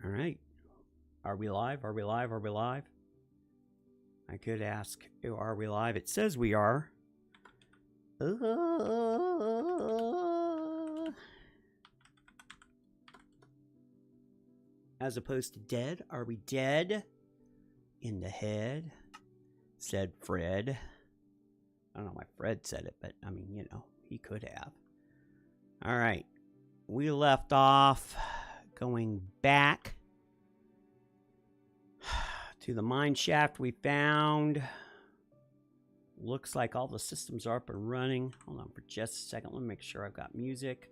All right. Are we live? Are we live? Are we live? I could ask, are we live? It says we are. As opposed to dead. Are we dead? In the head? Said Fred. I don't know why Fred said it, but I mean, you know, he could have. All right. We left off going back to the mine shaft we found. Looks like all the systems are up and running. Hold on for just a second. Let me make sure I've got music.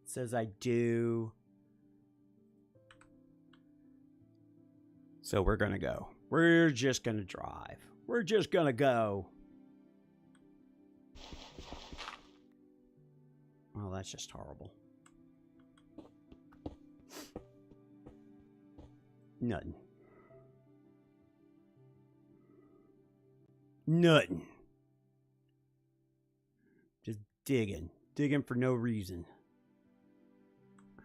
It says I do. So we're going to go. We're just going to drive. We're just going to go. Oh, that's just horrible. Nothing. Nothing. Just digging. Digging for no reason.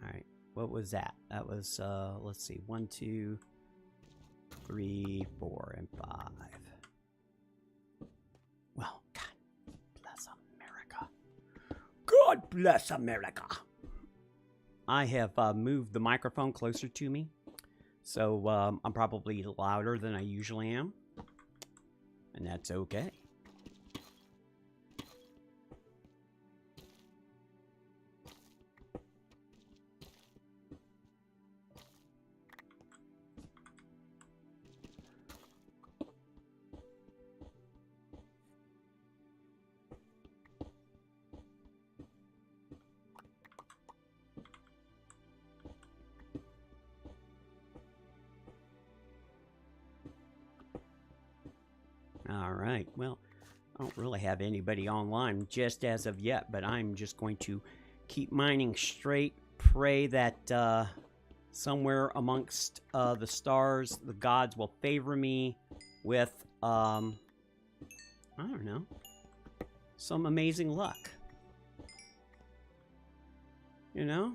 Alright. What was that? That was, let's see. 1, 2, 3, 4, and 5. Well, God bless America. God bless America. I have moved the microphone closer to me. So I'm probably louder than I usually am. And that's okay. All right, well, I don't really have anybody online just as of yet, but I'm just going to keep mining straight, pray that somewhere amongst the stars, the gods will favor me with, I don't know, some amazing luck. You know?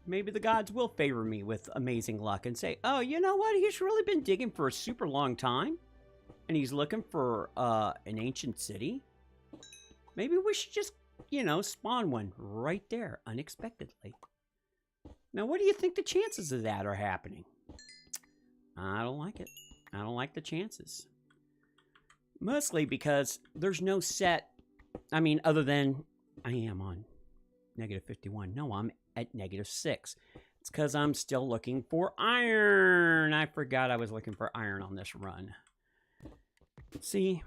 Maybe the gods will favor me with amazing luck and say, oh, you know what? He's really been digging for a super long time. And he's looking for an ancient city. Maybe we should just, you know, spawn one right there unexpectedly. Now, what do you think the chances of that are happening? I don't like it. I don't like the chances. Mostly because there's no set. I mean, other than I am on -51. No, I'm at -6. It's because I'm still looking for iron. I forgot I was looking for iron on this run. See?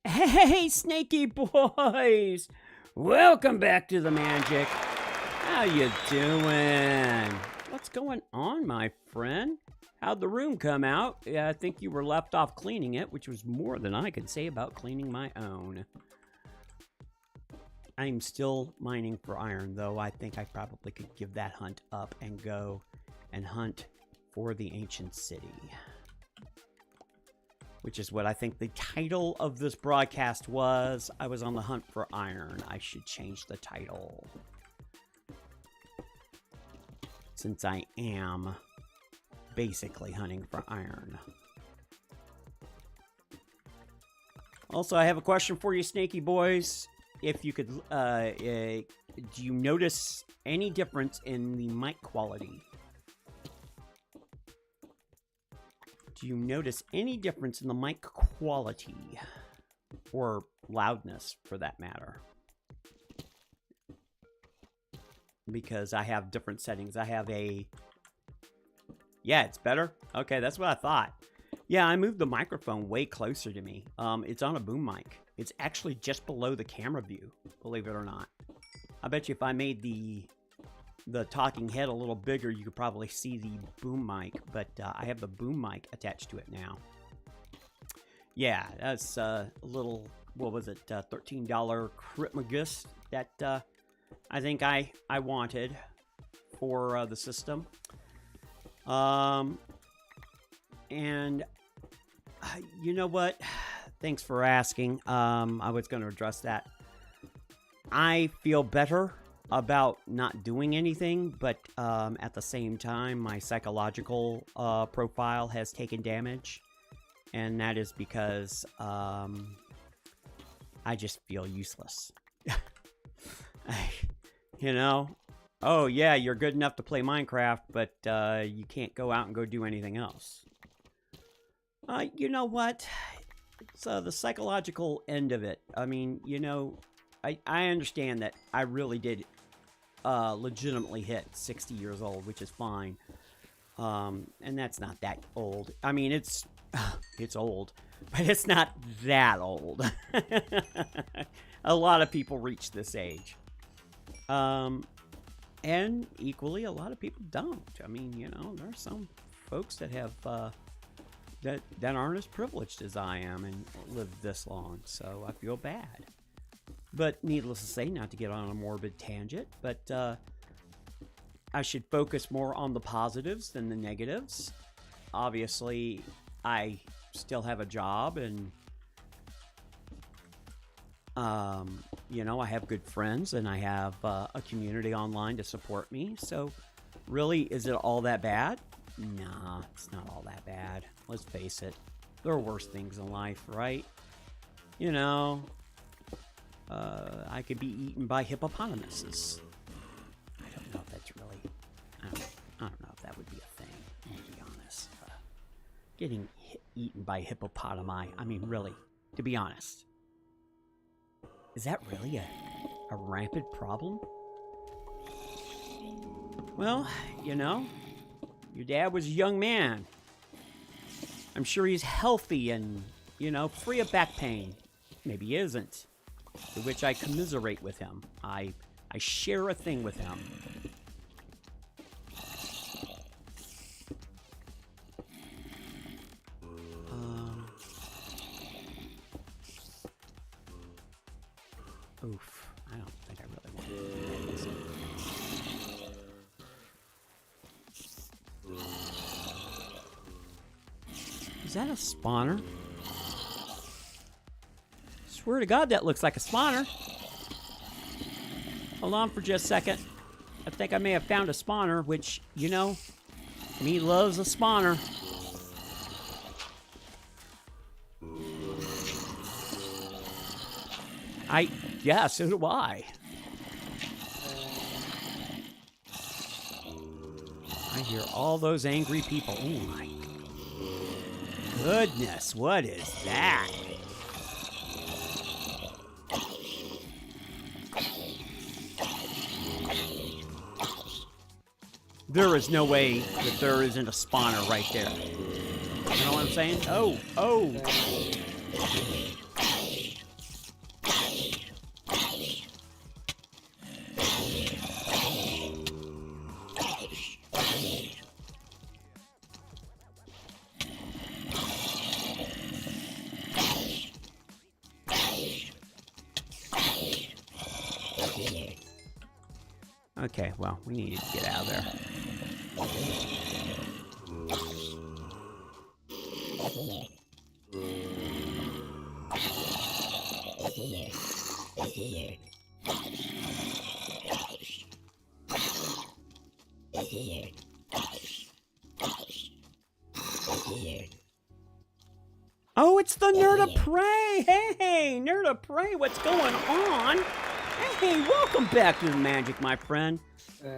Hey, snaky boys! Welcome back to the magic. How you doing? What's going on, my friend? How'd the room come out? Yeah, I think you were left off cleaning it, which was more than I could say about cleaning my own. I'm still mining for iron, though. I think I probably could give that hunt up and go and hunt for the ancient city. Which is what I think the title of this broadcast was. I was on the hunt for iron. I should change the title. Since I am basically hunting for iron. Also, I have a question for you, snaky boys. If you could, do you notice any difference in the mic quality? Do you notice any difference in the mic quality or loudness for that matter? Because I have different settings. I have a... Yeah, it's better. Okay, that's what I thought. Yeah, I moved the microphone way closer to me. It's on a boom mic. It's actually just below the camera view, believe it or not. I bet you if I made the talking head a little bigger, you could probably see the boom mic, but I have the boom mic attached to it now. Yeah, that's a little, what was it, $13 Critmagus that I think I wanted for the system. And you know what? Thanks for asking. I was going to address that. I feel better about not doing anything, but at the same time, my psychological profile has taken damage. And that is because I just feel useless. You know? Oh, yeah, you're good enough to play Minecraft, but you can't go out and go do anything else. You know what? It's the psychological end of it. I mean, you know, I understand that I really did legitimately hit 60 years old, which is fine. And that's not that old. I mean, it's old, but it's not that old. A lot of people reach this age. And equally, a lot of people don't. I mean, you know, there's some folks that have that aren't as privileged as I am and lived this long, so I feel bad. But needless to say, not to get on a morbid tangent, but I should focus more on the positives than the negatives. Obviously, I still have a job, and you know, I have good friends, and I have a community online to support me. So really, is it all that bad? Nah, it's not all that bad. Let's face it. There are worse things in life, right? You know, I could be eaten by hippopotamuses. I don't know if that's really... I don't know if that would be a thing, to be honest. Getting eaten by hippopotami. I mean, really, to be honest. Is that really a rampant problem? Well, you know, your dad was a young man. I'm sure he's healthy and, you know, free of back pain. Maybe he isn't. To which I commiserate with him. I share a thing with him. Oof. I don't think I really want to do this. Is that a spawner? Swear to God, that looks like a spawner. Hold on for just a second. I think I may have found a spawner, which, you know, me loves a spawner. Yeah, so do I. I hear all those angry people. Oh my goodness, what is that? There is no way that there isn't a spawner right there. You know what I'm saying? Oh. Okay, well, we need to get out of there. Oh, it's the Nerd of Prey! Hey, Nerd of Prey, what's going on? Hey, welcome back to the Magic, my friend.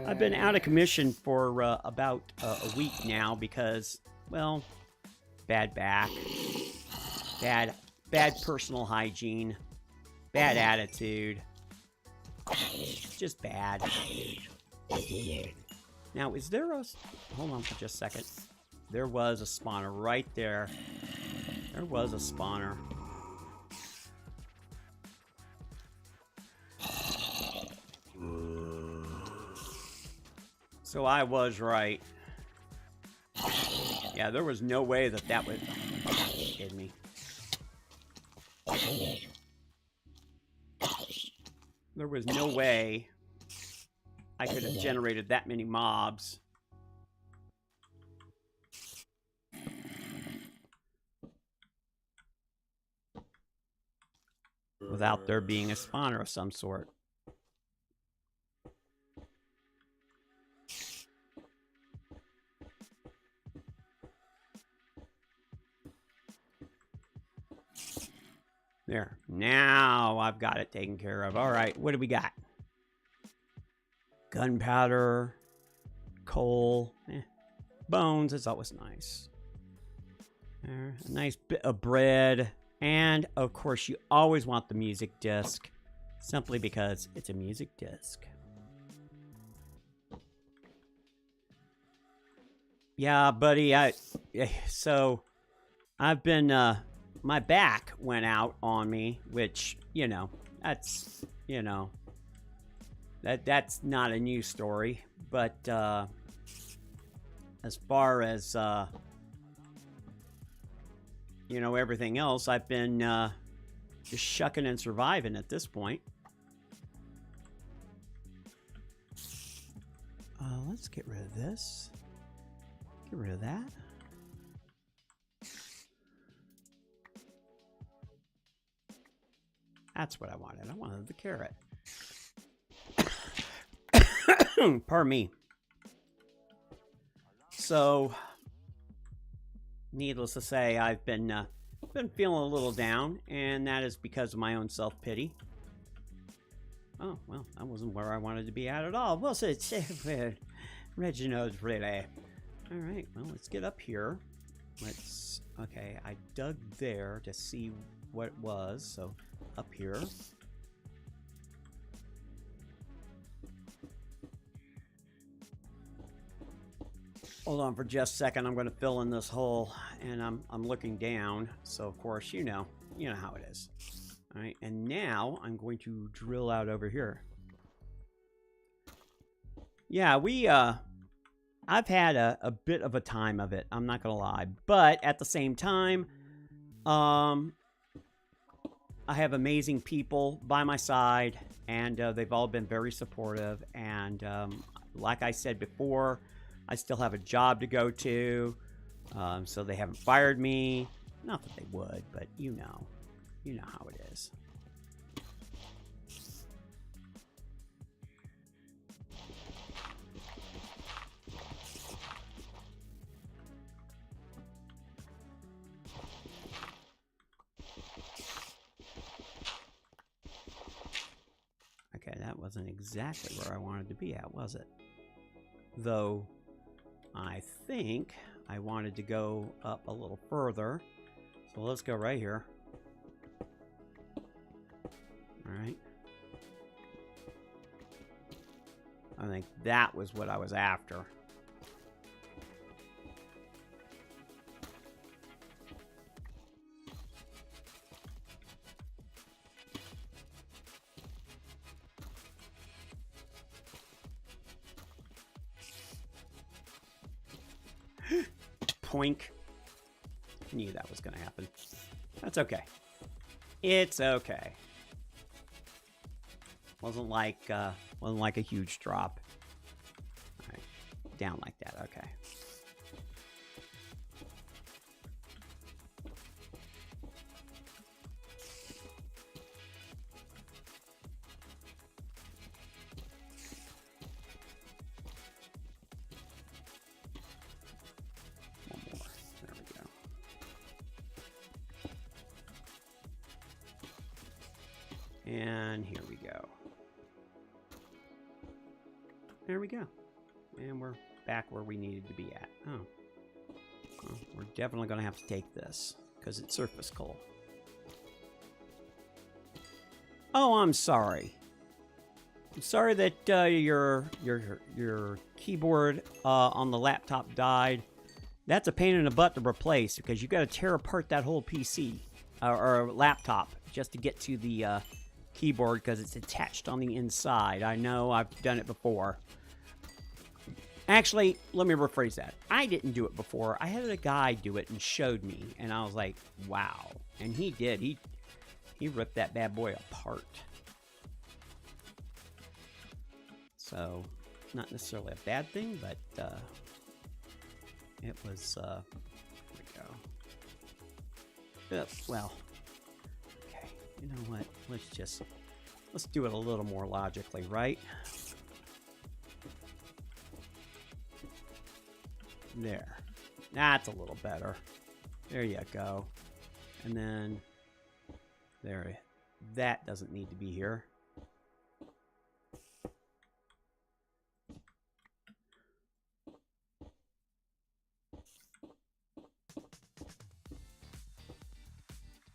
I've been out of commission for about a week now because, well, bad back, bad personal hygiene, bad attitude, just bad. Now, is there a... Hold on for just a second. There was a spawner right there. There was a spawner. So I was right. Yeah, there was no way that would... Hit me. There was no way I could have generated that many mobs. Without there being a spawner of some sort. There. Now I've got it taken care of. All right, what do we got? Gunpowder, coal, bones. It's always nice. There, a nice bit of bread. And, of course, you always want the music disc. Simply because it's a music disc. Yeah, buddy, so I've been, my back went out on me, which, you know, that's, you know, that's not a new story, but, as far as, you know, everything else, I've been, just shucking and surviving at this point. Let's get rid of this. Get rid of that. That's what I wanted. I wanted the carrot. Pardon me. So, needless to say, I've been feeling a little down, and that is because of my own self-pity. Oh, well, that wasn't where I wanted to be at all, was it? Reginald, really. All right, well, let's get up here. Okay, I dug there to see what it was, so up here. Hold on for just a second. I'm going to fill in this hole, and I'm looking down, so of course, you know how it is. All right, and now I'm going to drill out over here. Yeah, I've had a bit of a time of it, I'm not gonna lie, but at the same time, I have amazing people by my side, and they've all been very supportive, and like I said before, I still have a job to go to, so they haven't fired me. Not that they would, but you know how it is. Okay, that wasn't exactly where I wanted to be at, was it? Though, I think I wanted to go up a little further. So let's go right here. Alright. I think that was what I was after. Poink. Knew that was going to happen. That's okay. It's okay. Wasn't like a huge drop. All right. Down like that. Okay. And here we go. There we go. And we're back where we needed to be at. Oh. Well, we're definitely going to have to take this, because it's surface coal. Oh, I'm sorry. I'm sorry that your keyboard on the laptop died. That's a pain in the butt to replace, because you got to tear apart that whole PC or laptop just to get to the keyboard, because it's attached on the inside. I know, I've done it before. Actually, let me rephrase that. I didn't do it before. I had a guy do it and showed me, and I was like, wow. And he did. He ripped that bad boy apart. So, not necessarily a bad thing, but it was, here we go. Well, okay, you know what? Let's do it a little more logically, right? There. That's a little better. There you go. And then There. That doesn't need to be here.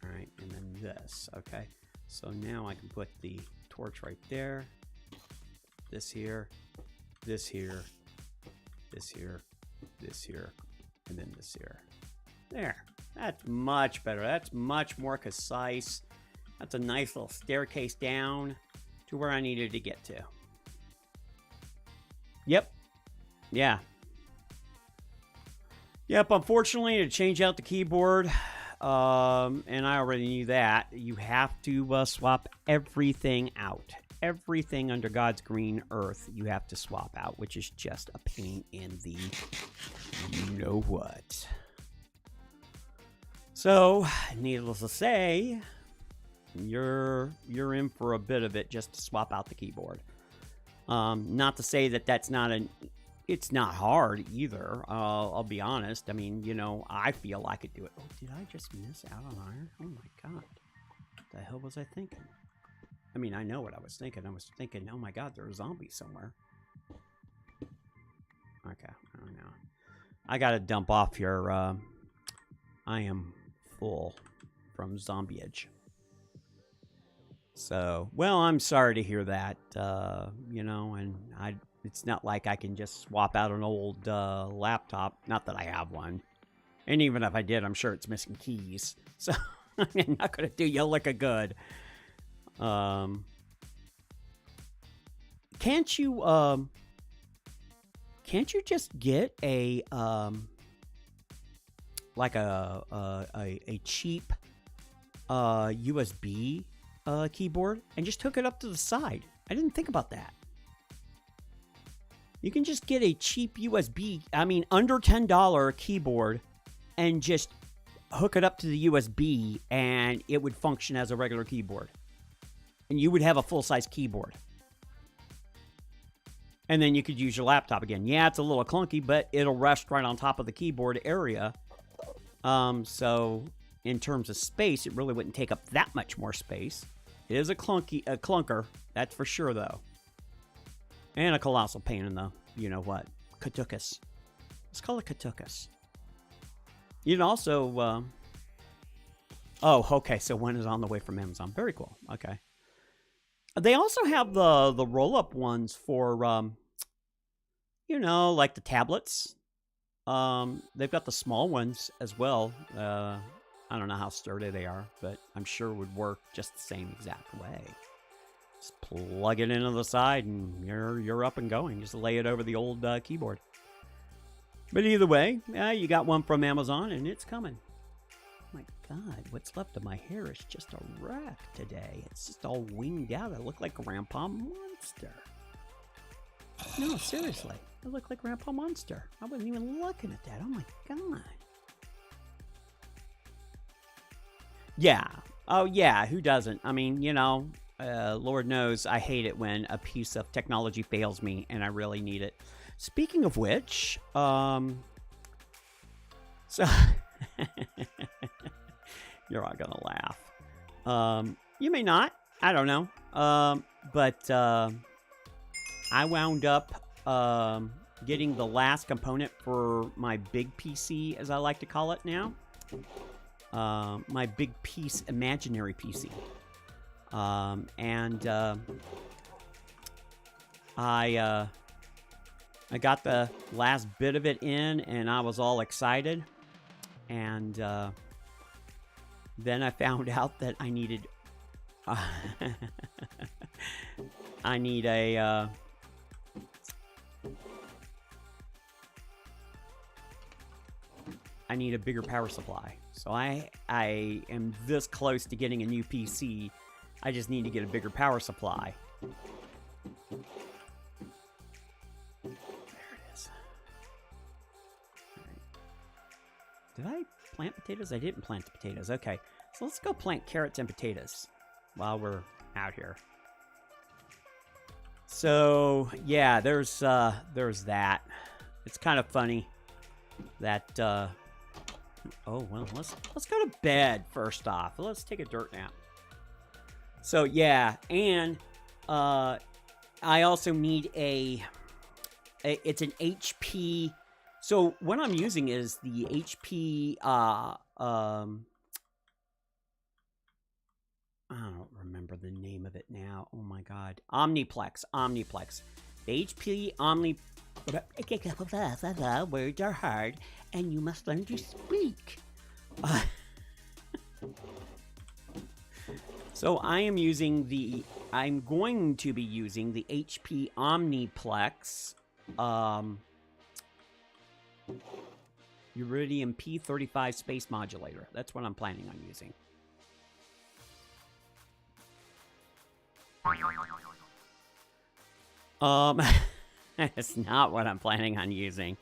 All right, and then this. Okay. So now I can put the torch right there. This here. This here. This here. This here. And then this here. There. That's much better. That's much more concise. That's a nice little staircase down to where I needed to get to. Yep. Yeah. Yep, unfortunately, to change out the keyboard, and I already knew that, you have to swap everything out. Everything under God's green earth you have to swap out, which is just a pain in the you-know-what. So, needless to say, you're in for a bit of it just to swap out the keyboard. Not to say that that's not it's not hard either. I'll be honest. I mean, you know, I feel I could do it. Oh, did I just miss out on iron? Oh my god. What the hell was I thinking? I mean, I know what I was thinking. I was thinking, oh my god, there are zombies somewhere. Okay, I don't know. I gotta dump off here. I am full from zombie-age. So, well, I'm sorry to hear that, you know, and it's not like I can just swap out an old laptop. Not that I have one. And even if I did, I'm sure it's missing keys. So, I'm not going to do you a lick of good. Can't you just get a, like a cheap USB keyboard and just hook it up to the side? I didn't think about that. You can just get a cheap USB, I mean, under $10 keyboard and just hook it up to the USB and it would function as a regular keyboard. And you would have a full-size keyboard. And then you could use your laptop again. Yeah, it's a little clunky, but it'll rest right on top of the keyboard area. So in terms of space, it really wouldn't take up that much more space. It is a clunker, that's for sure, though. And a colossal pain in the, you know what, katukas. Let's call it katukas. You can also, oh, okay, so one is on the way from Amazon. Very cool, okay. They also have the roll-up ones for, you know, like the tablets. They've got the small ones as well. I don't know how sturdy they are, but I'm sure it would work just the same exact way. Just plug it into the side and you're up and going. Just lay it over the old keyboard. But either way, you got one from Amazon and it's coming. Oh my god, what's left of my hair is just a wreck today. It's just all winged out. I look like Grandpa Monster. No, seriously. I look like Grandpa Monster. I wasn't even looking at that. Oh my god. Yeah. Oh yeah, who doesn't? I mean, you know, Lord knows I hate it when a piece of technology fails me and I really need it. Speaking of which, so you're all gonna laugh. You may not. I don't know. But I wound up getting the last component for my big PC, as I like to call it now. My big piece imaginary PC. I got the last bit of it in and I was all excited. And then I found out that I needed I need a I need a bigger power supply. So I am this close to getting a new PC. I just need to get a bigger power supply. There it is. All right. Did I plant potatoes? I didn't plant the potatoes. Okay. So let's go plant carrots and potatoes while we're out here. So, yeah, there's that. It's kind of funny that oh, well, let's go to bed first off. Let's take a dirt nap. So yeah, and I also need it's an HP. So what I'm using is the HP I don't remember the name of it now. Oh my god. Omniplex. The HP words are hard and you must learn to speak. So I'm going to be using the HP Omniplex Iridium P35 space modulator. That's what I'm planning on using. That's not what I'm planning on using.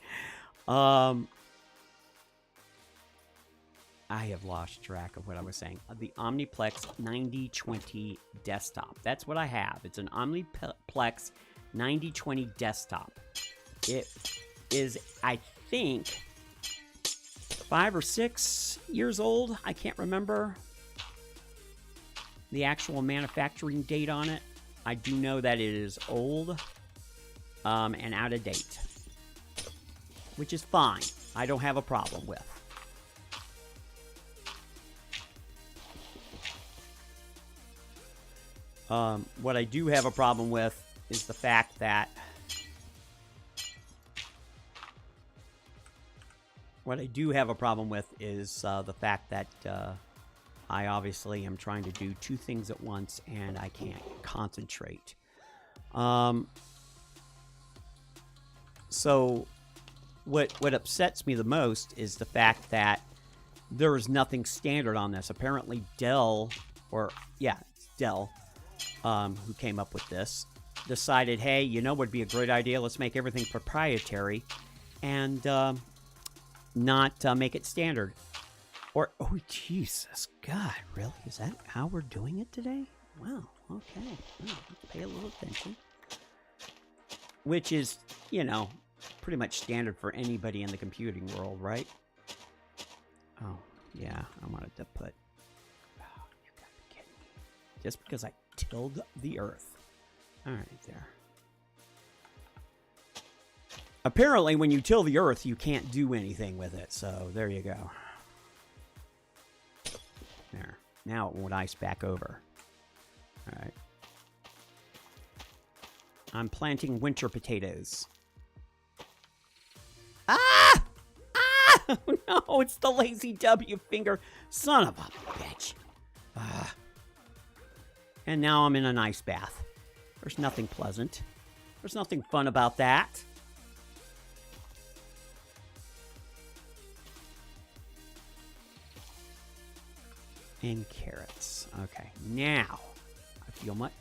I have lost track of what I was saying. The Omniplex 9020 desktop. That's what I have. It's an Omniplex 9020 desktop. It is, I think, 5 or 6 years old. I can't remember the actual manufacturing date on it. I do know that it is old and out of date, which is fine. I don't have a problem with. What I do have a problem with is the fact that I obviously am trying to do 2 things at once and I can't concentrate. So what upsets me the most is the fact that there is nothing standard on this. Apparently Dell, who came up with this, decided, hey, you know what would be a great idea? Let's make everything proprietary and not make it standard. Or, oh, Jesus, God, really? Is that how we're doing it today? Wow, okay. Well, let's pay a little attention. Which is, you know, pretty much standard for anybody in the computing world, right? Oh, yeah, I wanted to put... Oh, you gotta be kidding me. Just because I tilled the earth. All right, there. Apparently, when you till the earth, you can't do anything with it. So, there you go. There. Now it won't ice back over. All right. I'm planting winter potatoes. Ah! Ah! No, it's the lazy W finger. Son of a bitch. Ah. And now I'm in an ice bath. There's nothing pleasant. There's nothing fun about that. And carrots. Okay, now I feel much...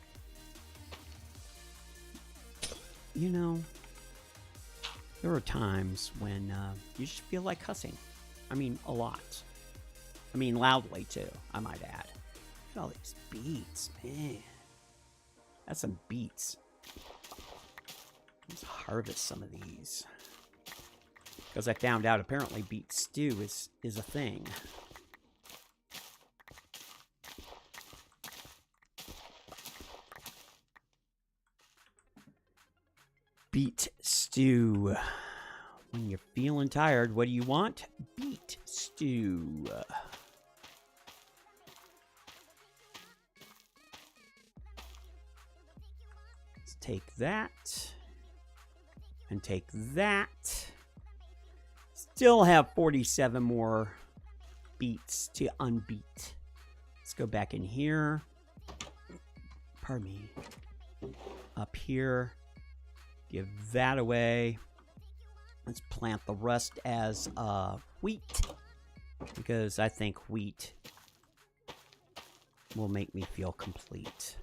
You know, there are times when you just feel like cussing. I mean, a lot. I mean, loudly, too, I might add. Look at all these beets, man. That's some beets. Let's harvest some of these. Because I found out apparently beet stew is a thing. Beet stew. When you're feeling tired, what do you want? Beet stew. Let's take that. And take that. Still have 47 more beets to unbeat. Let's go back in here. Pardon me. Up here. Give that away. Let's plant the rest as wheat. Because I think wheat will make me feel complete.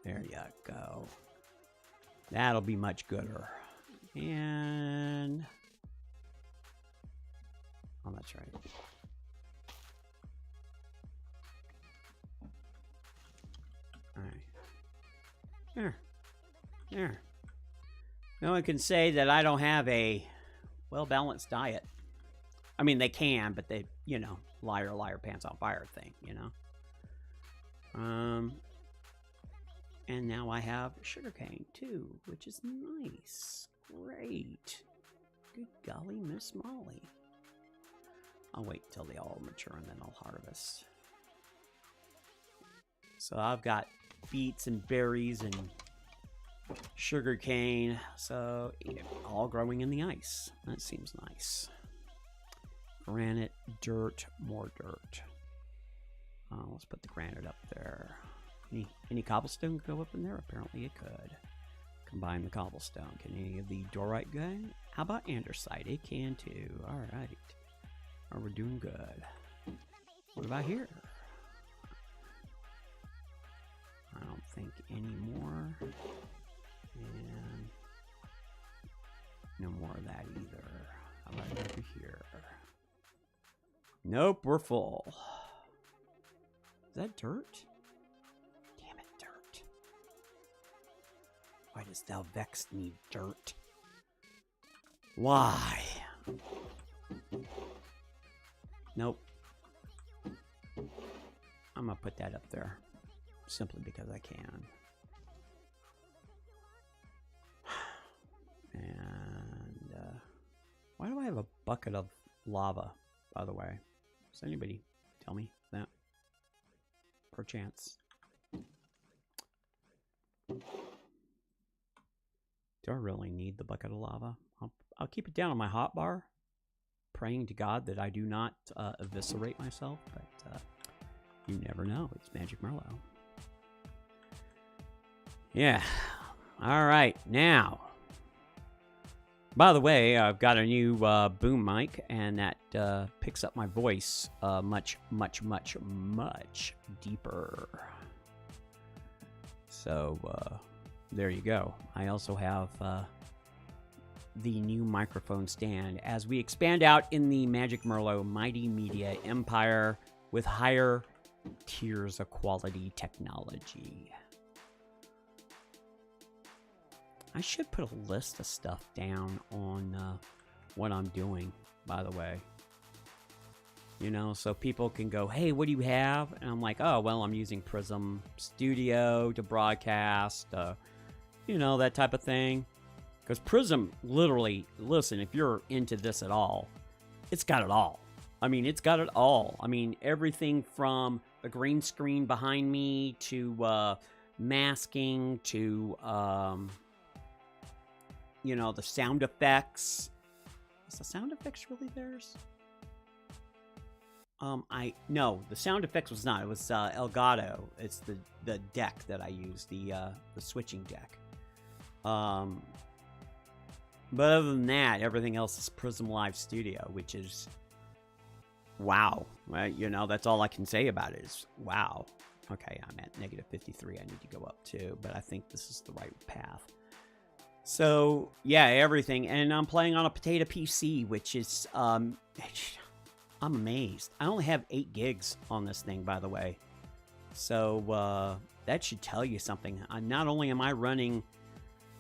There you go. That'll be much gooder. And... oh, that's right. Alright. There. There. No one can say that I don't have a well-balanced diet. I mean, they can, but they, you know, liar, liar, pants on fire thing, you know? And now I have sugarcane too, which is nice. Great. Good golly, Miss Molly. I'll wait until they all mature and then I'll harvest. So I've got beets and berries and sugarcane. So yeah, all growing in the ice. That seems nice. Granite, dirt, more dirt. Let's put the granite up there. Any cobblestone go up in there? Apparently it could. Combine the cobblestone. Can any of the dorite go? How about andesite? It can too. Alright. Oh, we're doing good. What about here? I don't think any more. And no more of that either. How about over here? Nope, we're full. Is that dirt? Damn it, dirt. Why does thou vex need dirt? Why? Nope. I'm gonna put that up there. Simply because I can. And, why do I have a bucket of lava, by the way? Does anybody tell me that? Perchance. Do I really need the bucket of lava? I'll keep it down on my hotbar, praying to God that I do not eviscerate myself, but you never know. It's Magic Merlo. Yeah. All right. Now, by the way, I've got a new boom mic, and that picks up my voice much, much, much, much deeper. So, there you go. I also have the new microphone stand as we expand out in the Magic Merlo Mighty Media Empire with higher tiers of quality technology. I should put a list of stuff down on what I'm doing, by the way. You know, so people can go, hey, what do you have? And I'm like, oh, well, I'm using Prism Studio to broadcast, you know, that type of thing. Because Prism, literally, listen, if you're into this at all, it's got it all. I mean, it's got it all. I mean, everything from a green screen behind me to masking to... you know, the sound effects. Is the sound effects really theirs? No, the sound effects was not. It was Elgato. It's the deck that I use, the switching deck. But other than that, everything else is Prism Live Studio, which is wow. You know, that's all I can say about it is wow. Okay, I'm at -53. I need to go up too, but I think this is the right path. So, yeah, everything. And I'm playing on a potato PC, which is, I'm amazed. I only have 8 gigs on this thing, by the way. So, that should tell you something. Not only am I running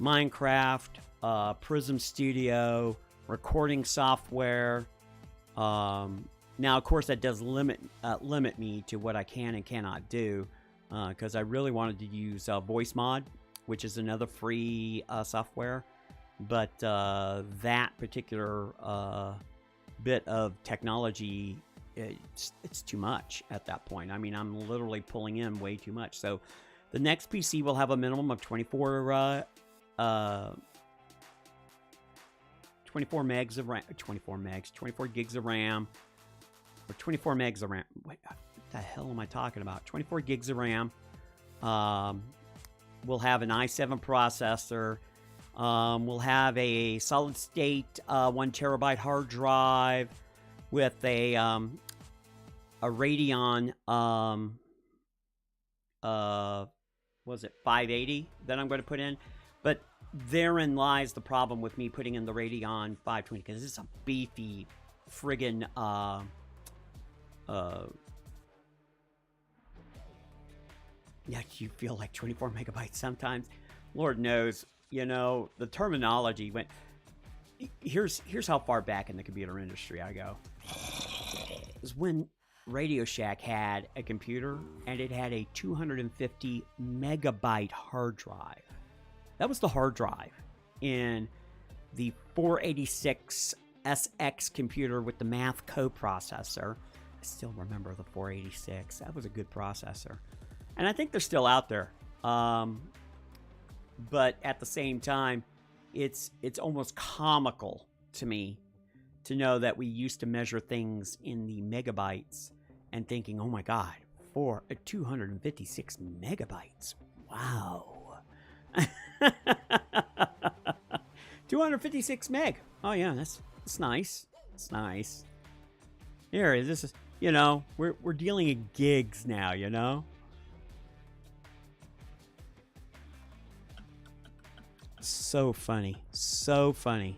Minecraft, Prism Studio, recording software. Now, of course, that does limit me to what I can and cannot do. Because I really wanted to use Voice Mod, which is another free software, but that particular bit of technology, it's too much at that point. I mean, I'm literally pulling in way too much. So the next PC will have a minimum of 24 megs of RAM, 24 gigs of RAM, or 24 megs of RAM. What the hell am I talking about? 24 gigs of RAM. We'll have an i7 processor. We'll have a solid state 1 terabyte hard drive with a Radeon was it 580 that I'm going to put in. But therein lies the problem with me putting in the Radeon 520, because it's a beefy friggin' yeah, you feel like 24 megabytes sometimes. Lord knows, you know, the terminology went... Here's how far back in the computer industry I go. Is when Radio Shack had a computer, and it had a 250 megabyte hard drive. That was the hard drive in the 486 SX computer with the math coprocessor. I still remember the 486. That was a good processor. And I think they're still out there. But at the same time, it's almost comical to me to know that we used to measure things in the megabytes and thinking, oh my God, 256 megabytes. Wow. 256 meg. Oh yeah, that's nice. It's nice. Here, this is, you know, we're dealing in gigs now, you know? So funny. So funny.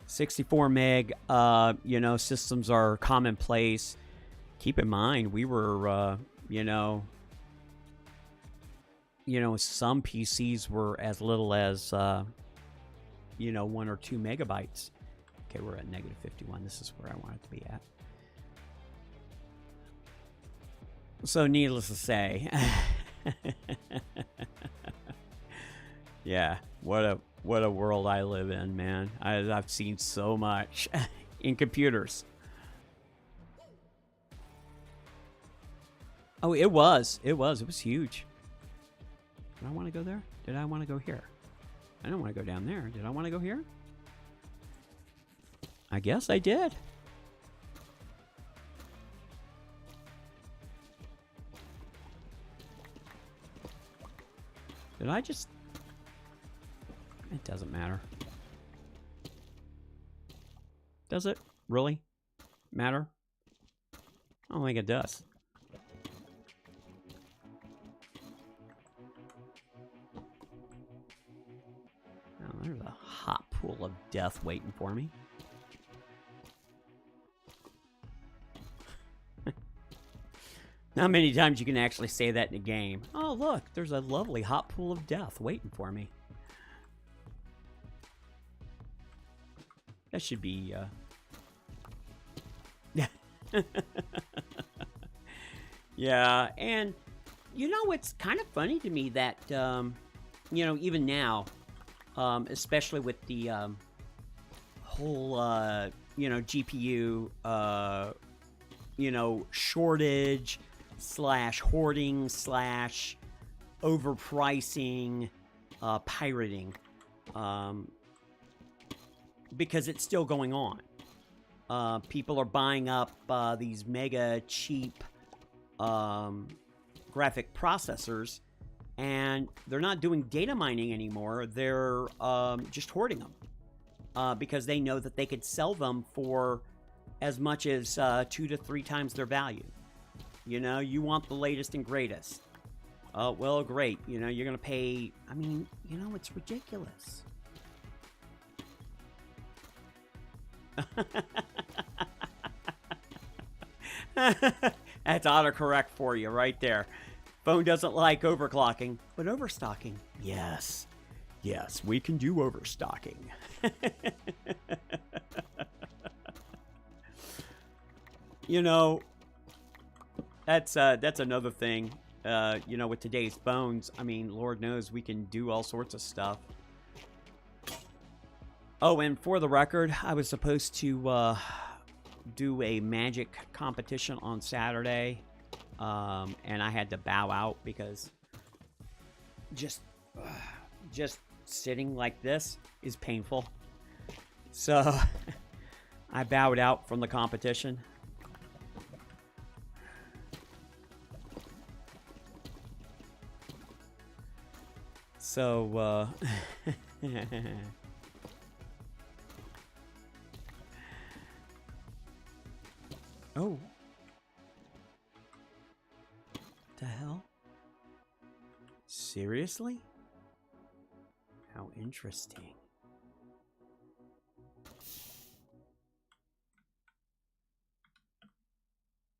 64 meg, you know, systems are commonplace. Keep in mind, we were, you know, some PCs were as little as, you know, 1 or 2 megabytes. Okay, we're at negative 51. This is where I want it to be at. So, needless to say, yeah, what a world I live in, man. I've seen so much in computers. Oh, it was huge. Did I want to go there? Did I want to go here? I don't want to go down there. Did I want to go here? I guess I did. Did I just... It doesn't matter. Does it really matter? I don't think it does. Oh, there's a hot pool of death waiting for me. Not many times you can actually say that in a game. Oh, look, there's a lovely hot pool of death waiting for me. That should be, yeah, and, you know, it's kind of funny to me that, you know, even now, especially with the, whole, you know, GPU, you know, shortage / hoarding / overpricing, pirating, because it's still going on. People are buying up these mega cheap graphic processors, and they're not doing data mining anymore. They're just hoarding them because they know that they could sell them for as much as 2 to 3 times their value. You know, you want the latest and greatest. Oh, well, great. You know, you're going to pay... I mean, you know, it's ridiculous. That's autocorrect for you right there. Phone doesn't like overclocking, but overstocking, yes. Yes, we can do overstocking. You know, that's another thing. You know, with today's phones, I mean, Lord knows we can do all sorts of stuff. Oh, and for the record, I was supposed to do a magic competition on Saturday, and I had to bow out because just sitting like this is painful. So I bowed out from the competition. So, oh. The hell? Seriously? How interesting.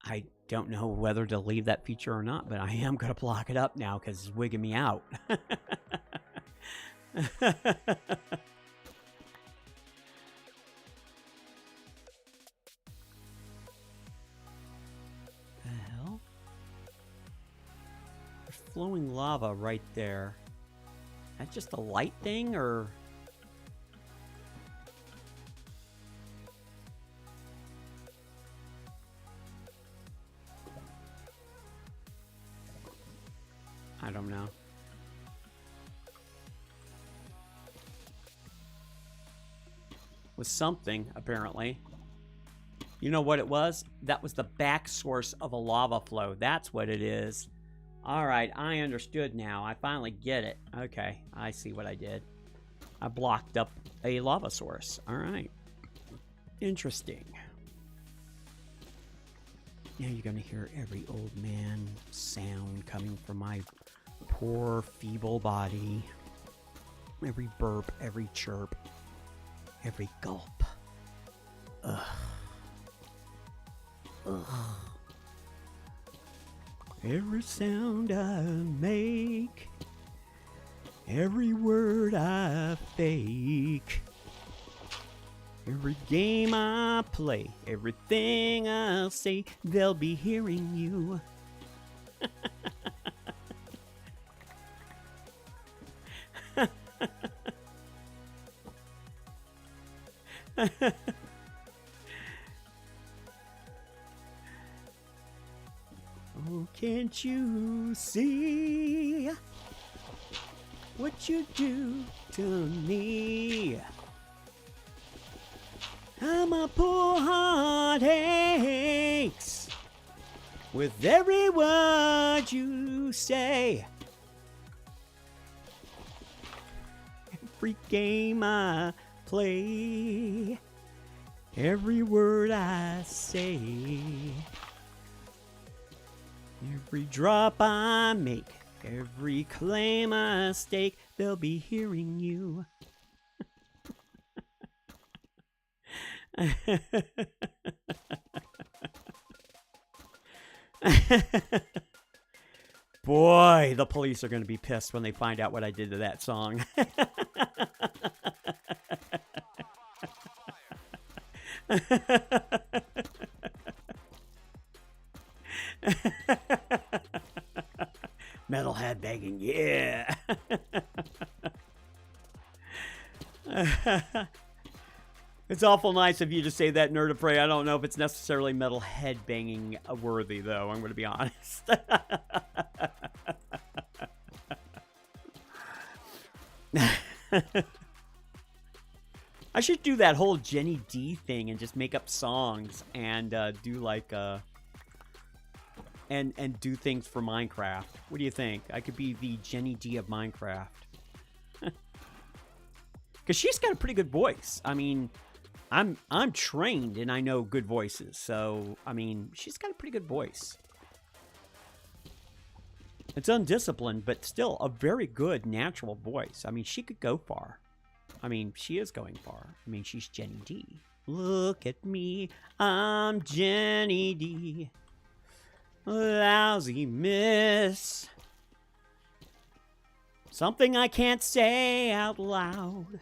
I don't know whether to leave that feature or not, but I am going to block it up now because it's wigging me out. lava right there. That's just a light thing, or... I don't know. Was something, apparently. You know what it was? That was the back source of a lava flow. That's what it is. Alright, I understood now. I finally get it. Okay, I see what I did. I blocked up a lava source. Alright. Interesting. Now you're going to hear every old man sound coming from my poor, feeble body. Every burp, every chirp, every gulp. Ugh. Ugh. Every sound I make, every word I fake, every game I play, everything I say, they'll be hearing you. Oh, can't you see what you do to me? How my poor heart aches with every word you say. Every game I play, every word I say, every drop I make, every claim I stake, they'll be hearing you. Boy, the police are going to be pissed when they find out what I did to that song. Metalhead begging, yeah. It's awful nice of you to say that, Nerd of Prey. I don't know if it's necessarily metalhead banging worthy, though. I'm going to be honest. I should do that whole Jenny D thing and just make up songs and do like and do things for Minecraft. What do you think? I could be the Jenny D of Minecraft. Because she's got a pretty good voice. I mean, I'm trained and I know good voices. So, I mean, she's got a pretty good voice. It's undisciplined, but still a very good natural voice. I mean, she could go far. I mean, she is going far. I mean, she's Jenny D. Look at me, I'm Jenny D. Lousy miss. Something I can't say out loud.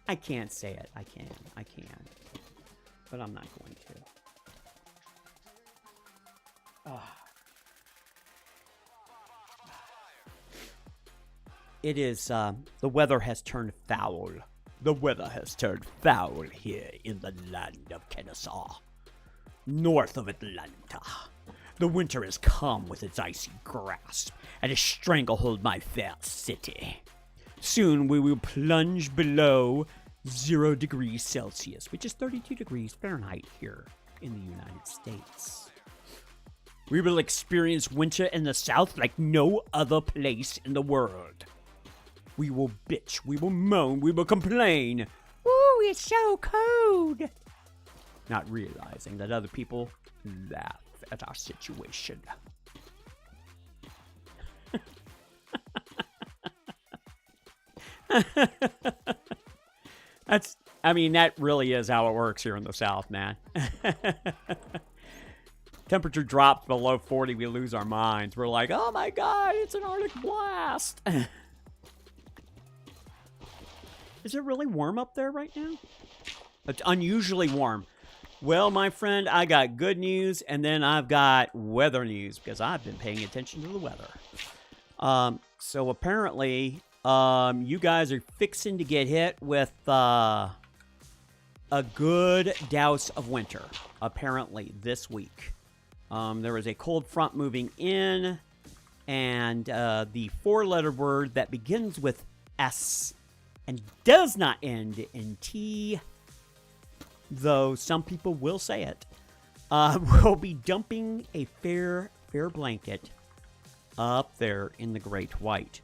I can't say it. I can. But I'm not going to. It is, the weather has turned foul. The weather has turned foul here in the land of Kennesaw, north of Atlanta. The winter has come with its icy grasp and has stranglehold my fair city. Soon we will plunge below 0 degrees Celsius, which is 32 degrees Fahrenheit here in the United States. We will experience winter in the South like no other place in the world. We will bitch, we will moan, we will complain. Ooh, it's so cold. Not realizing that other people laugh at our situation. That really is how it works here in the South, man. Temperature drops below 40, we lose our minds. We're like, oh my God, it's an Arctic blast. Is it really warm up there right now? It's unusually warm. Well, my friend, I got good news, and then I've got weather news because I've been paying attention to the weather. So apparently, you guys are fixing to get hit with a good douse of winter. Apparently, this week, there was a cold front moving in, and the four-letter word that begins with S and does not end in T, though some people will say it, will be dumping a fair blanket up there in the Great White.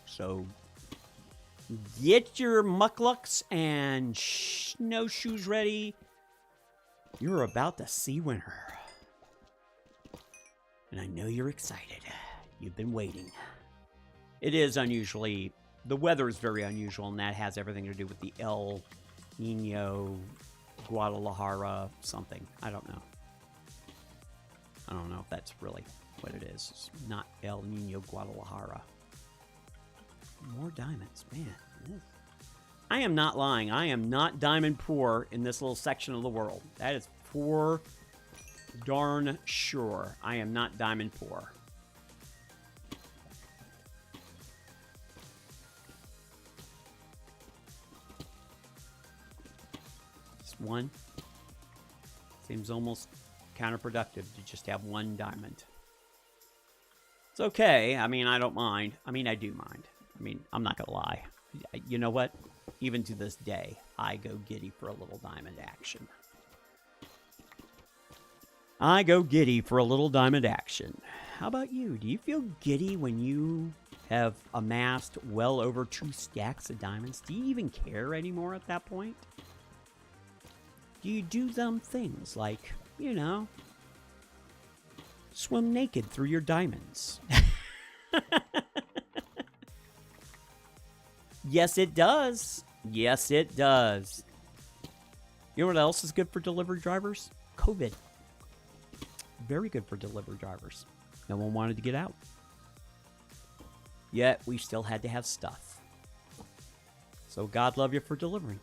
So get your mucklucks and snowshoes ready. You're about to see winter. And I know you're excited. You've been waiting. It is unusually, the weather is very unusual, and that has everything to do with the El Nino Guadalajara something. I don't know. I don't know if that's really what it is. It's not El Nino Guadalajara. More diamonds, man. I am not lying. I am not diamond poor in this little section of the world. That is for darn sure. I am not diamond poor. Just one. Seems almost counterproductive to just have one diamond. It's okay. I mean, I don't mind. I mean, I do mind. I mean, I'm not gonna lie. You know what? Even to this day, I go giddy for a little diamond action. I go giddy for a little diamond action. How about you? Do you feel giddy when you have amassed well over 2 stacks of diamonds? Do you even care anymore at that point? Do you do dumb things like, you know, swim naked through your diamonds? Yes, it does. Yes, it does. You know what else is good for delivery drivers? COVID. Very good for delivery drivers. No one wanted to get out. Yet, we still had to have stuff. So God love you for delivering.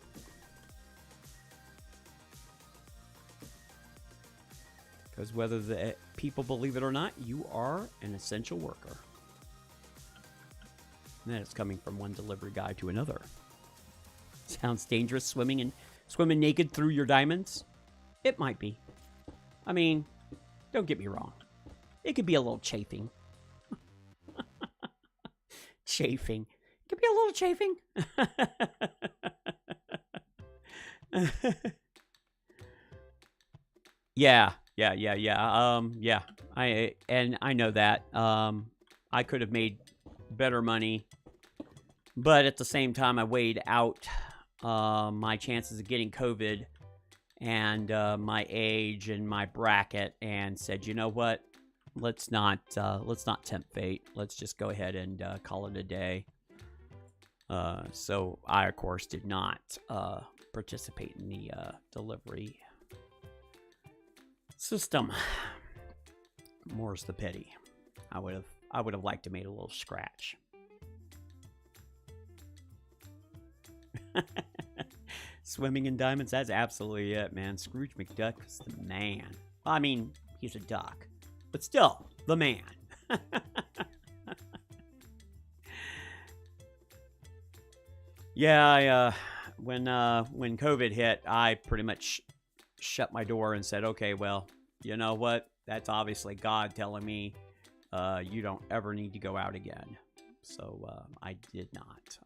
Because whether the people believe it or not, you are an essential worker. And then it's coming from one delivery guy to another. Sounds dangerous, swimming naked through your diamonds? It might be. I mean, don't get me wrong. It could be a little chafing. Chafing. It could be a little chafing. Yeah. I know that. I could have made better money, but at the same time, I weighed out my chances of getting COVID and my age and my bracket, and said, you know what? Let's not tempt fate. Let's just go ahead and call it a day. So I, of course, did not participate in the delivery system. More's the pity. I would have liked to made a little scratch. Swimming in diamonds, that's absolutely it, man. Scrooge McDuck is the man. I mean, he's a duck, but still, the man. Yeah, when COVID hit, I pretty much shut my door and said, okay, well, you know what? That's obviously God telling me you don't ever need to go out again. So I did not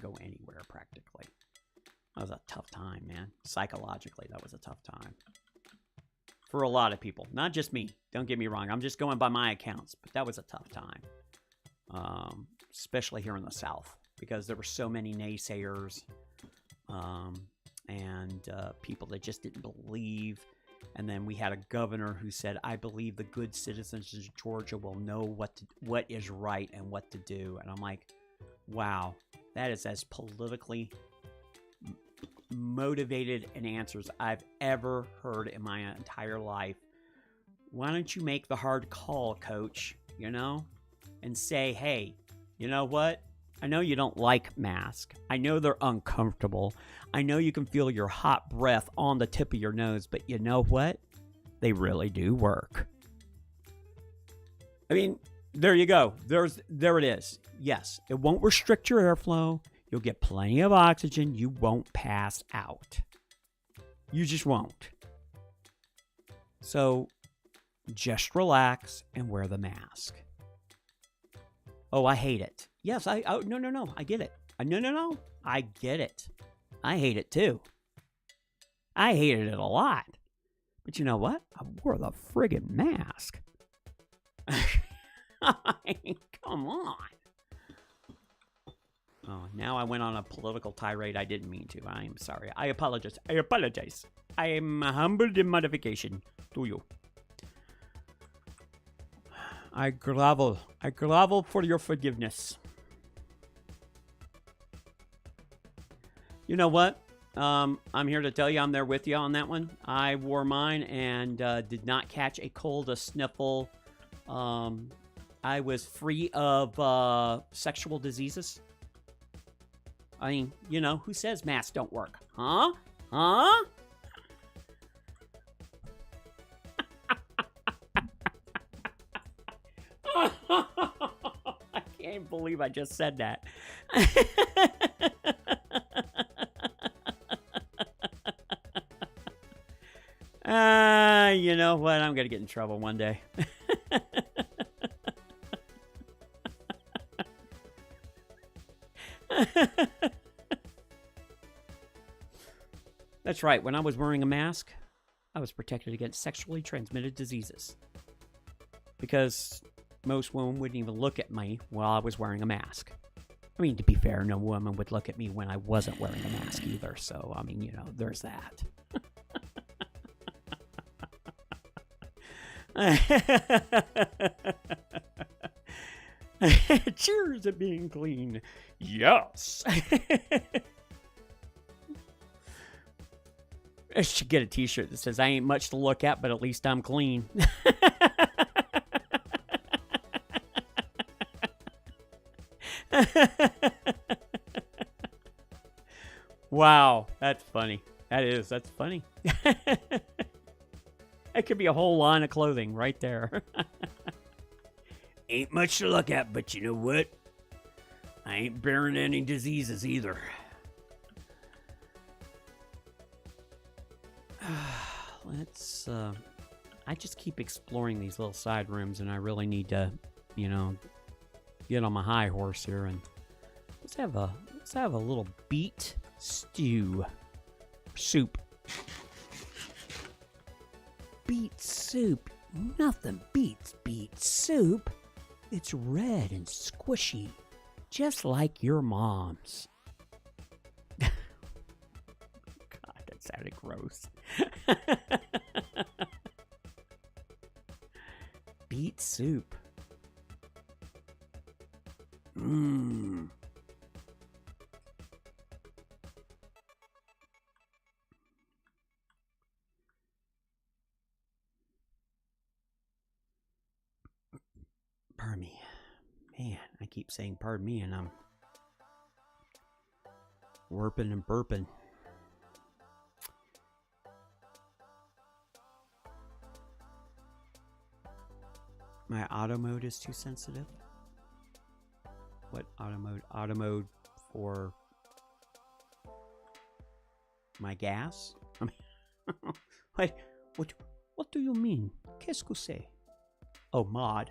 go anywhere practically. That was a tough time, man. Psychologically, that was a tough time. For a lot of people. Not just me. Don't get me wrong. I'm just going by my accounts. But that was a tough time. Especially here in the South. Because there were so many naysayers. And people that just didn't believe. And then we had a governor who said, I believe the good citizens of Georgia will know what is right and what to do. And I'm like, wow, that is as politically motivated an answers I've ever heard in my entire life. Why don't you make the hard call, coach, you know, and say, hey, you know what? I know you don't like masks. I know they're uncomfortable. I know you can feel your hot breath on the tip of your nose, but you know what? They really do work. I mean, there you go. There it is. Yes, it won't restrict your airflow. You'll get plenty of oxygen. You won't pass out. You just won't. So just relax and wear the mask. Oh, I hate it. Yes, no. I get it. No. I get it. I hate it too. I hated it a lot. But you know what? I wore the friggin' mask. Come on. Oh, now I went on a political tirade I didn't mean to. I am sorry. I apologize. I am humbled in modification to you. I grovel. I grovel for your forgiveness. You know what? I'm here to tell you I'm there with you on that one. I wore mine and did not catch a cold, a sniffle. I was free of sexual diseases. I mean, you know, who says masks don't work? Huh? Huh? I can't believe I just said that. You know what? I'm going to get in trouble one day. That's right. When I was wearing a mask, I was protected against sexually transmitted diseases. Because most women wouldn't even look at me while I was wearing a mask. I mean, to be fair, no woman would look at me when I wasn't wearing a mask either. So, I mean, you know, there's that. Cheers at being clean. Yes. I should get a t-shirt that says I ain't much to look at, but at least I'm clean. Wow, that's funny. That's funny. That could be a whole line of clothing right there. Ain't much to look at, but you know what? I ain't bearing any diseases either. Let's, I just keep exploring these little side rooms, and I really need to, you know, get on my high horse here, and let's have a little beet stew soup. Beet soup. Nothing beats beet soup. It's red and squishy, just like your mom's. God, that sounded gross. Beet soup. Mmm. Pardon me. Man, I keep saying pardon me and I'm warping and burping. My auto mode is too sensitive. What auto mode? Auto mode for my gas? I mean, what do you mean? Qu'est-ce que c'est? Oh, mod.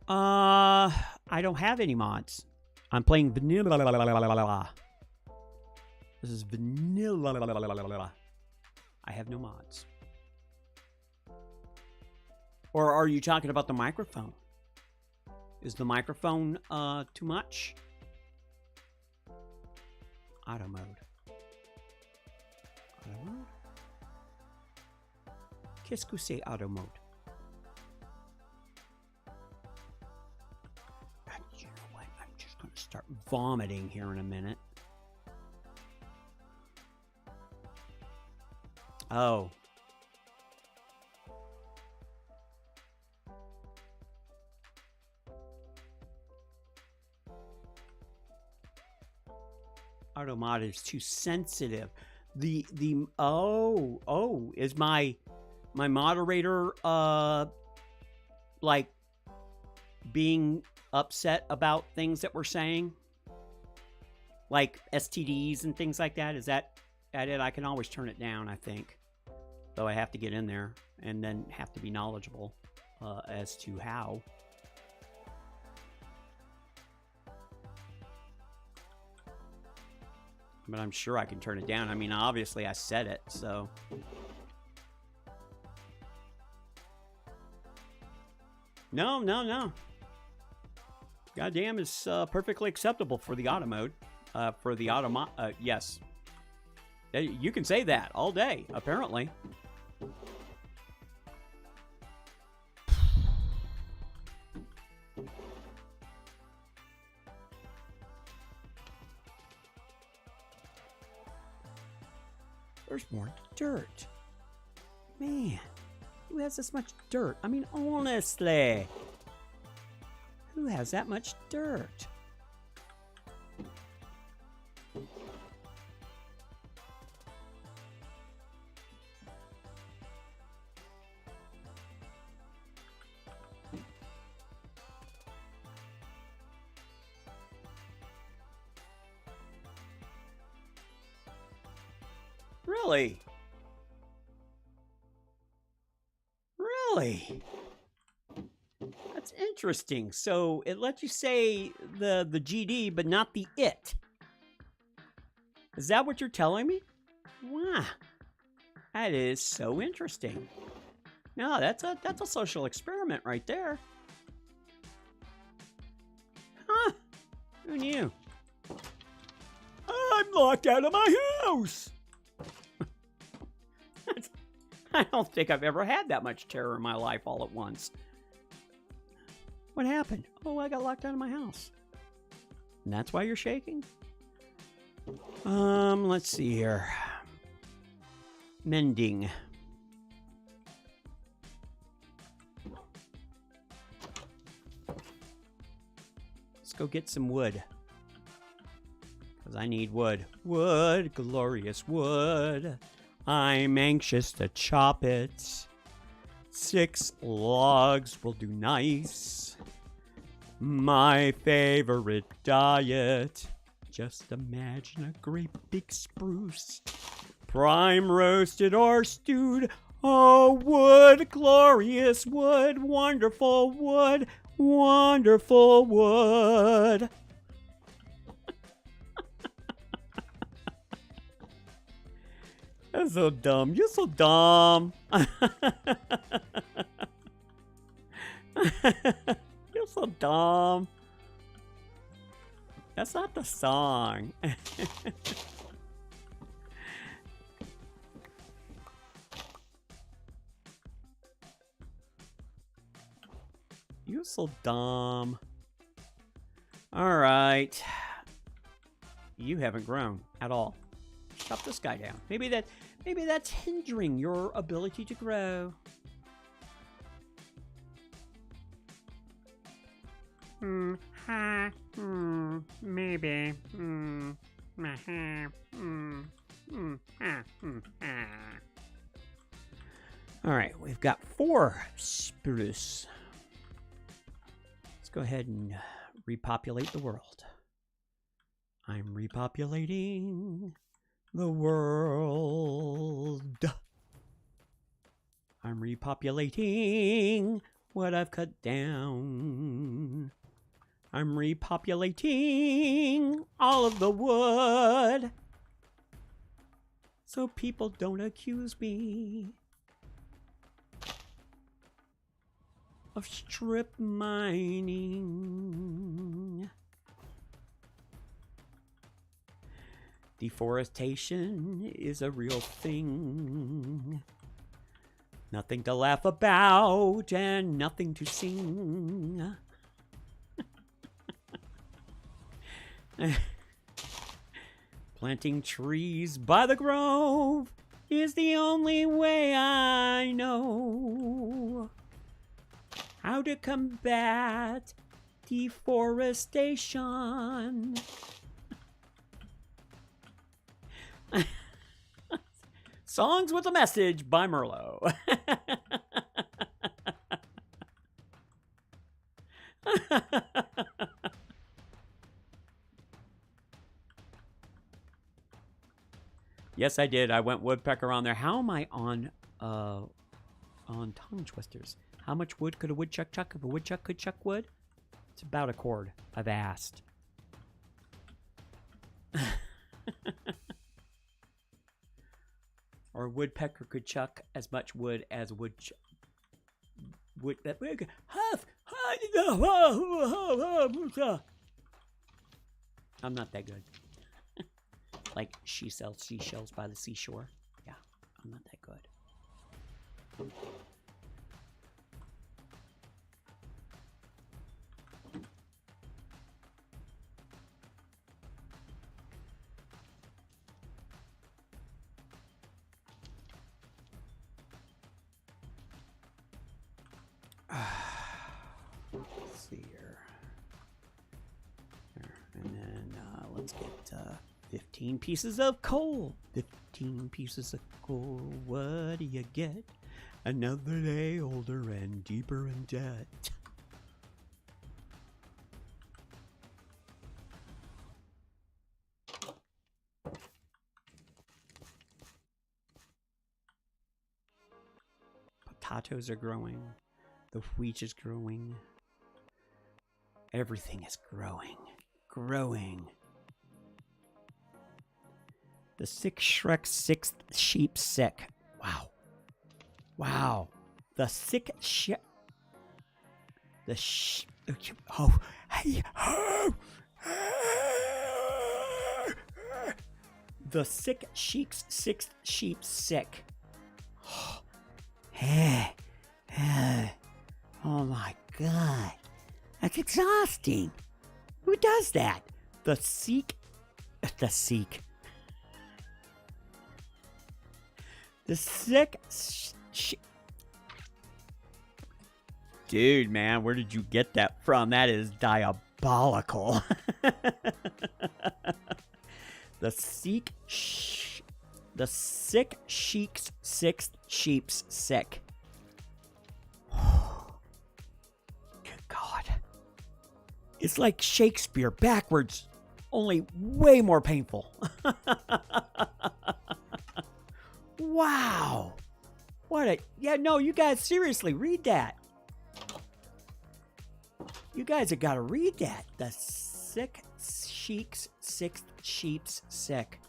I don't have any mods. I'm playing vanilla. This is vanilla. I have no mods. Or are you talking about the microphone? Is the microphone too much? Auto mode. Auto mode? Qu'est-ce que c'est auto mode? You know what? I'm just going to start vomiting here in a minute. Oh. Automod is too sensitive. Is my moderator like being upset about things that we're saying? Like STDs and things like that? Is that it? I can always turn it down, I think. Though I have to get in there and then have to be knowledgeable as to how. But I'm sure I can turn it down. I mean, obviously I said it, so. No. Goddamn is perfectly acceptable for the auto mode. Yes. You can say that all day, apparently. There's more dirt. Man, who has this much dirt? I mean, honestly. Who has that much dirt? Really? Really? That's interesting. So it lets you say the GD, but not the it. Is that what you're telling me? Wow. That is so interesting. No, that's a social experiment right there. Huh. Who knew? I'm locked out of my house. I don't think I've ever had that much terror in my life all at once. What happened? Oh, I got locked out of my house. And that's why you're shaking? Let's see here. Mending. Let's go get some wood. Because I need wood. Wood, glorious wood. I'm anxious to chop it. 6 logs will do nice. My favorite diet. Just imagine a great big spruce. Prime roasted or stewed. Oh, wood, glorious wood, wonderful wood, wonderful wood. That's so dumb. You're so dumb. You're so dumb. That's not the song. You're so dumb. All right. You haven't grown at all. Chop this guy down. Maybe that's hindering your ability to grow. Maybe. All right, we've got 4 spruce. Let's go ahead and repopulate the world. I'm repopulating the world. I'm repopulating what I've cut down. I'm repopulating all of the wood. So people don't accuse me of strip mining. Deforestation is a real thing. Nothing to laugh about and nothing to sing. Planting trees by the grove is the only way I know how to combat deforestation. Songs with a Message by Merlo. Yes, I did. I went woodpecker on there. How am I on tongue twisters? How much wood could a woodchuck chuck if a woodchuck could chuck wood? It's about a cord. I've asked. Or a woodpecker could chuck as much wood as a woodchuck. I'm not that good. Like she sells seashells by the seashore. Yeah, I'm not that good. Let's see here. And then let's get 15 pieces of coal. 15 pieces of coal. What do you get? Another day older and deeper in debt. Potatoes are growing. The wheat is growing. Everything is growing. Growing. The sick Shrek, sixth sheep sick. Wow. Wow. The sick shit. Oh. Hey. The sick sheep's sixth sheep sick. Oh my God. That's exhausting. Who does that? The sick. The sick Dude, man, where did you get that from? That is diabolical. The sick sheep's sixth sheep's sick. Good God. It's like Shakespeare backwards, only way more painful. Wow. What a... Yeah, no, you guys, seriously, read that. You guys have got to read that. The sick sheep's sixth sheep's sick.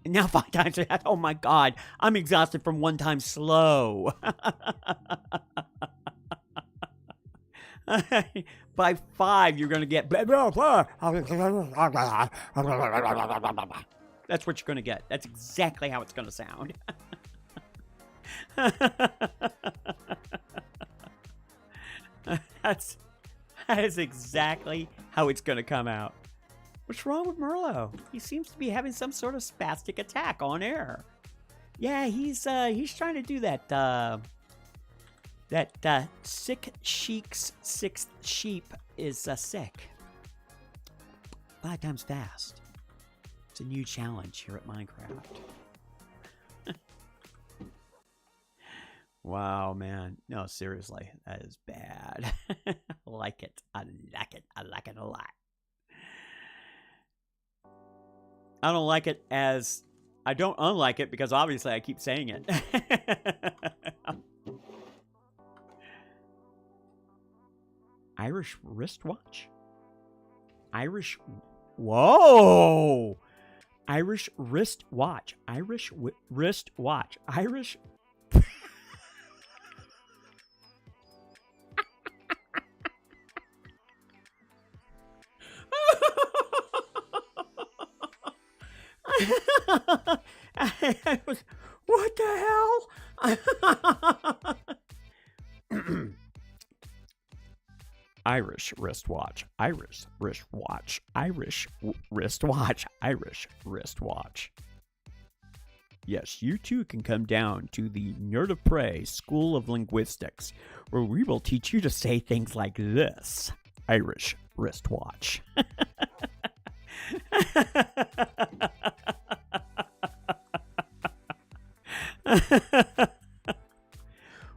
And now 5 times that. Oh my God. I'm exhausted from 1 time slow. By 5, you're going to get... That's what you're going to get. That's exactly how it's going to sound. That is exactly how it's going to come out. What's wrong with Merlo? He seems to be having some sort of spastic attack on air. Yeah, he's trying to do that. Sick sheep's sixth sheep is sick. 5 times fast. It's a new challenge here at Minecraft. Wow, man. No, seriously, that is bad. I like it. I like it. I like it a lot. I don't like it as... I don't unlike it because obviously I keep saying it. Irish wristwatch? Irish... Whoa! Irish wristwatch. Irish wristwatch. Irish... What the hell? Irish wristwatch. Irish wristwatch. Irish wristwatch. Irish wristwatch. Yes, you too can come down to the Nerd of Prey School of Linguistics, where we will teach you to say things like this. Irish wristwatch.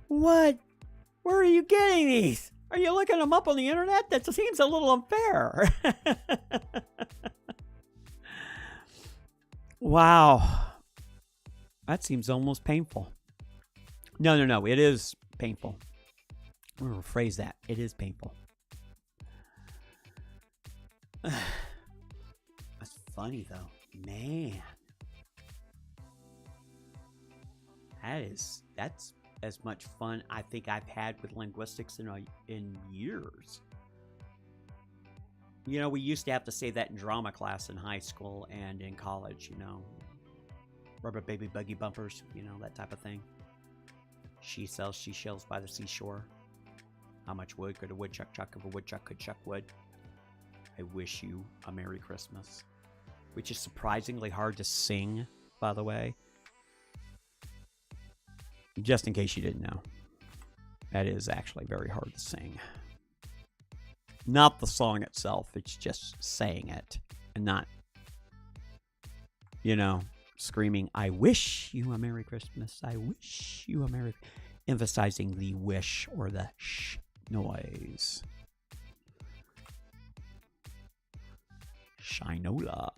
What? Where are you getting these? Are you looking them up on the internet? That seems a little unfair. Wow. That seems almost painful. No. It is painful. I'm going to rephrase that. It is painful. That's funny, though. Man. That's as much fun I think I've had with linguistics in years. You know, we used to have to say that in drama class in high school and in college, you know. Rubber baby buggy bumpers, you know, that type of thing. She sells seashells by the seashore. How much wood could a woodchuck chuck if a woodchuck could chuck wood? I wish you a Merry Christmas. Which is surprisingly hard to sing, by the way. Just in case you didn't know. That is actually very hard to sing. Not the song itself, it's just saying it. And not, you know, screaming, I wish you a Merry Christmas. I wish you a Merry... Emphasizing the wish or the sh noise. Shinola.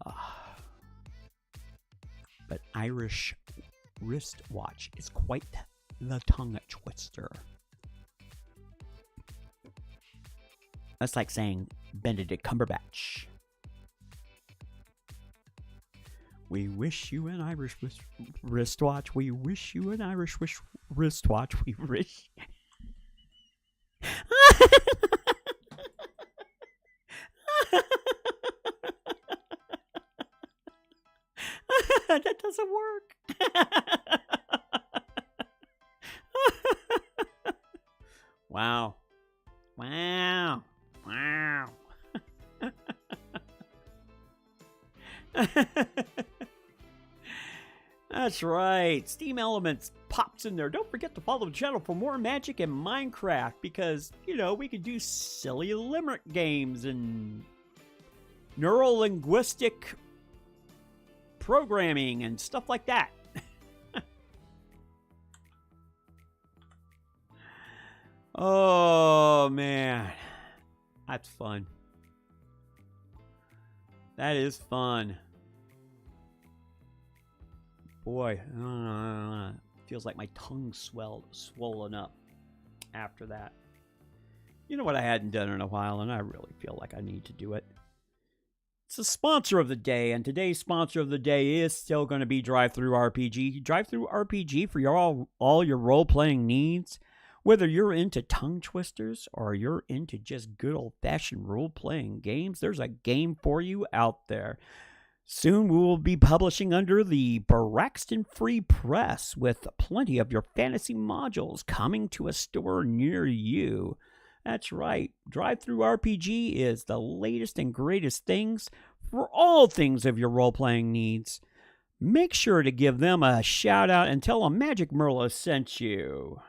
But Irish wristwatch is quite the tongue twister. That's like saying Benedict Cumberbatch. We wish you an Irish wristwatch. We wish you an Irish wristwatch. We wish. That doesn't work. Wow. Wow. Wow. That's right. Steam Elements pops in there. Don't forget to follow the channel for more magic and Minecraft because, you know, we could do silly limerick games and neuro-linguistic programming and stuff like that. Oh, man. That's fun. That is fun. Boy, feels like my tongue swollen up after that. You know what I hadn't done in a while, and I really feel like I need to do it. It's the sponsor of the day, and today's sponsor of the day is still going to be DriveThruRPG. DriveThruRPG for all your role-playing needs. Whether you're into tongue twisters or you're into just good old-fashioned role-playing games, there's a game for you out there. Soon we will be publishing under the Braxton Free Press with plenty of your fantasy modules coming to a store near you. That's right, DriveThruRPG is the latest and greatest things for all things of your role-playing needs. Make sure to give them a shout-out and tell them MagicMurlo sent you.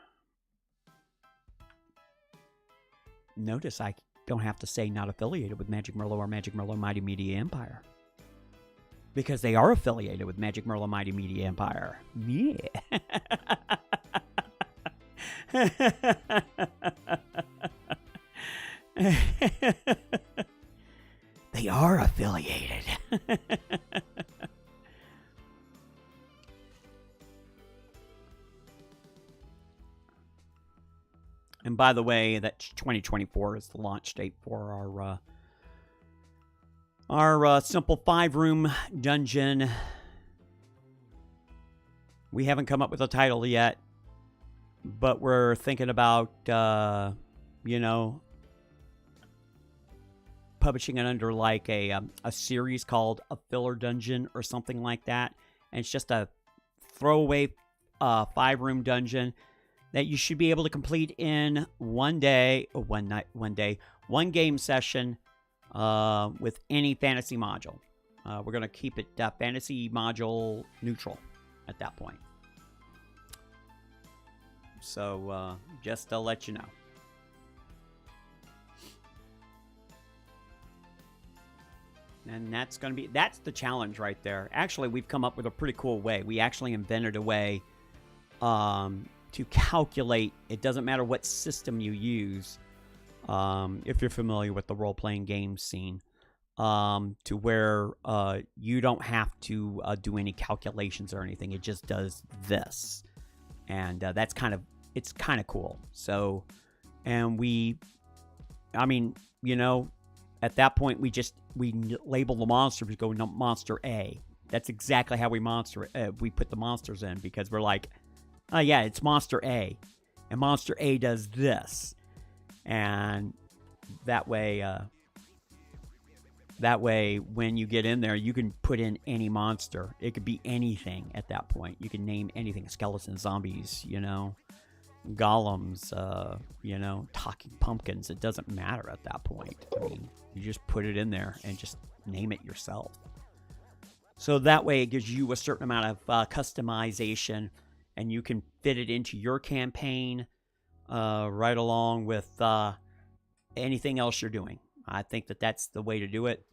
Notice I don't have to say not affiliated with MagicMurlo or MagicMurlo Mighty Media Empire. Because they are affiliated with MagicMurlo Mighty Media Empire. Yeah. They are affiliated. And by the way, that 2024 is the launch date for our simple 5-room dungeon. We haven't come up with a title yet, but we're thinking about, you know, publishing it under like a series called A Filler Dungeon or something like that. And it's just a throwaway 5-room dungeon that you should be able to complete in one game session with any fantasy module. We're going to keep it fantasy module neutral at that point. So just to let you know. And that's the challenge right there. Actually, we've come up with a pretty cool way. We actually invented a way to calculate. It doesn't matter what system you use, if you're familiar with the role-playing game scene, to where you don't have to do any calculations or anything. It just does this, and it's kind of cool. So, and I mean, you know, at that point we label the monster. We go monster A. That's exactly how we put the monsters in, because we're like, oh yeah, it's monster A, and monster A does this, and that way when you get in there, you can put in any monster. It could be anything at that point. You can name anything: skeletons, zombies, you know, golems, you know, talking pumpkins. It doesn't matter at that point. I mean, you just put it in there and just name it yourself. So that way it gives you a certain amount of customization, and you can fit it into your campaign right along with anything else you're doing. I think that's the way to do it.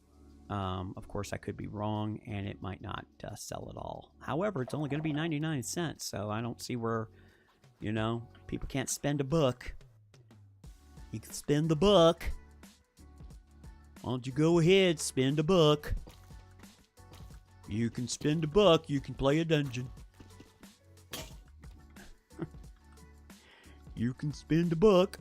Of course, I could be wrong, and it might not sell at all. However, it's only going to be 99 cents, so I don't see where, you know, people can't spend a buck. You can spend the buck. Why don't you go ahead, spend a buck? You can spend a buck, you can play a dungeon. You can spend a buck.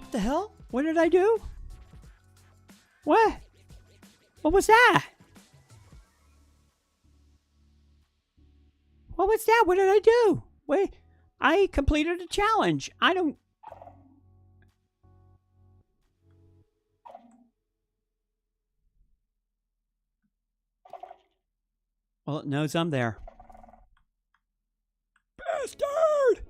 What the hell? What did I do? What? What was that? What was that? What did I do? Wait, I completed a challenge. I don't... Well, it knows I'm there. Bastard!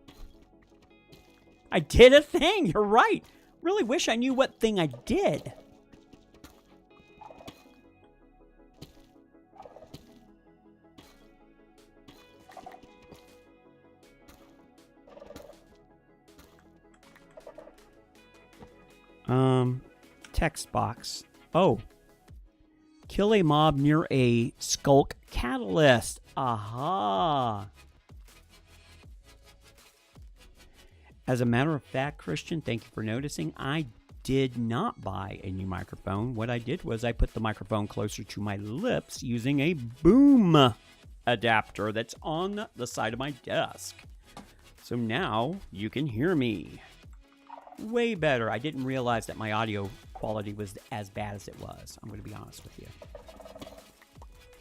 I did a thing. You're right. Really wish I knew what thing I did. Text box. Oh. Kill a mob near a skulk catalyst. Aha. As a matter of fact, Christian, thank you for noticing. I did not buy a new microphone. What I did was I put the microphone closer to my lips using a boom adapter that's on the side of my desk. So now you can hear me way better. I didn't realize that my audio quality was as bad as it was. I'm going to be honest with you,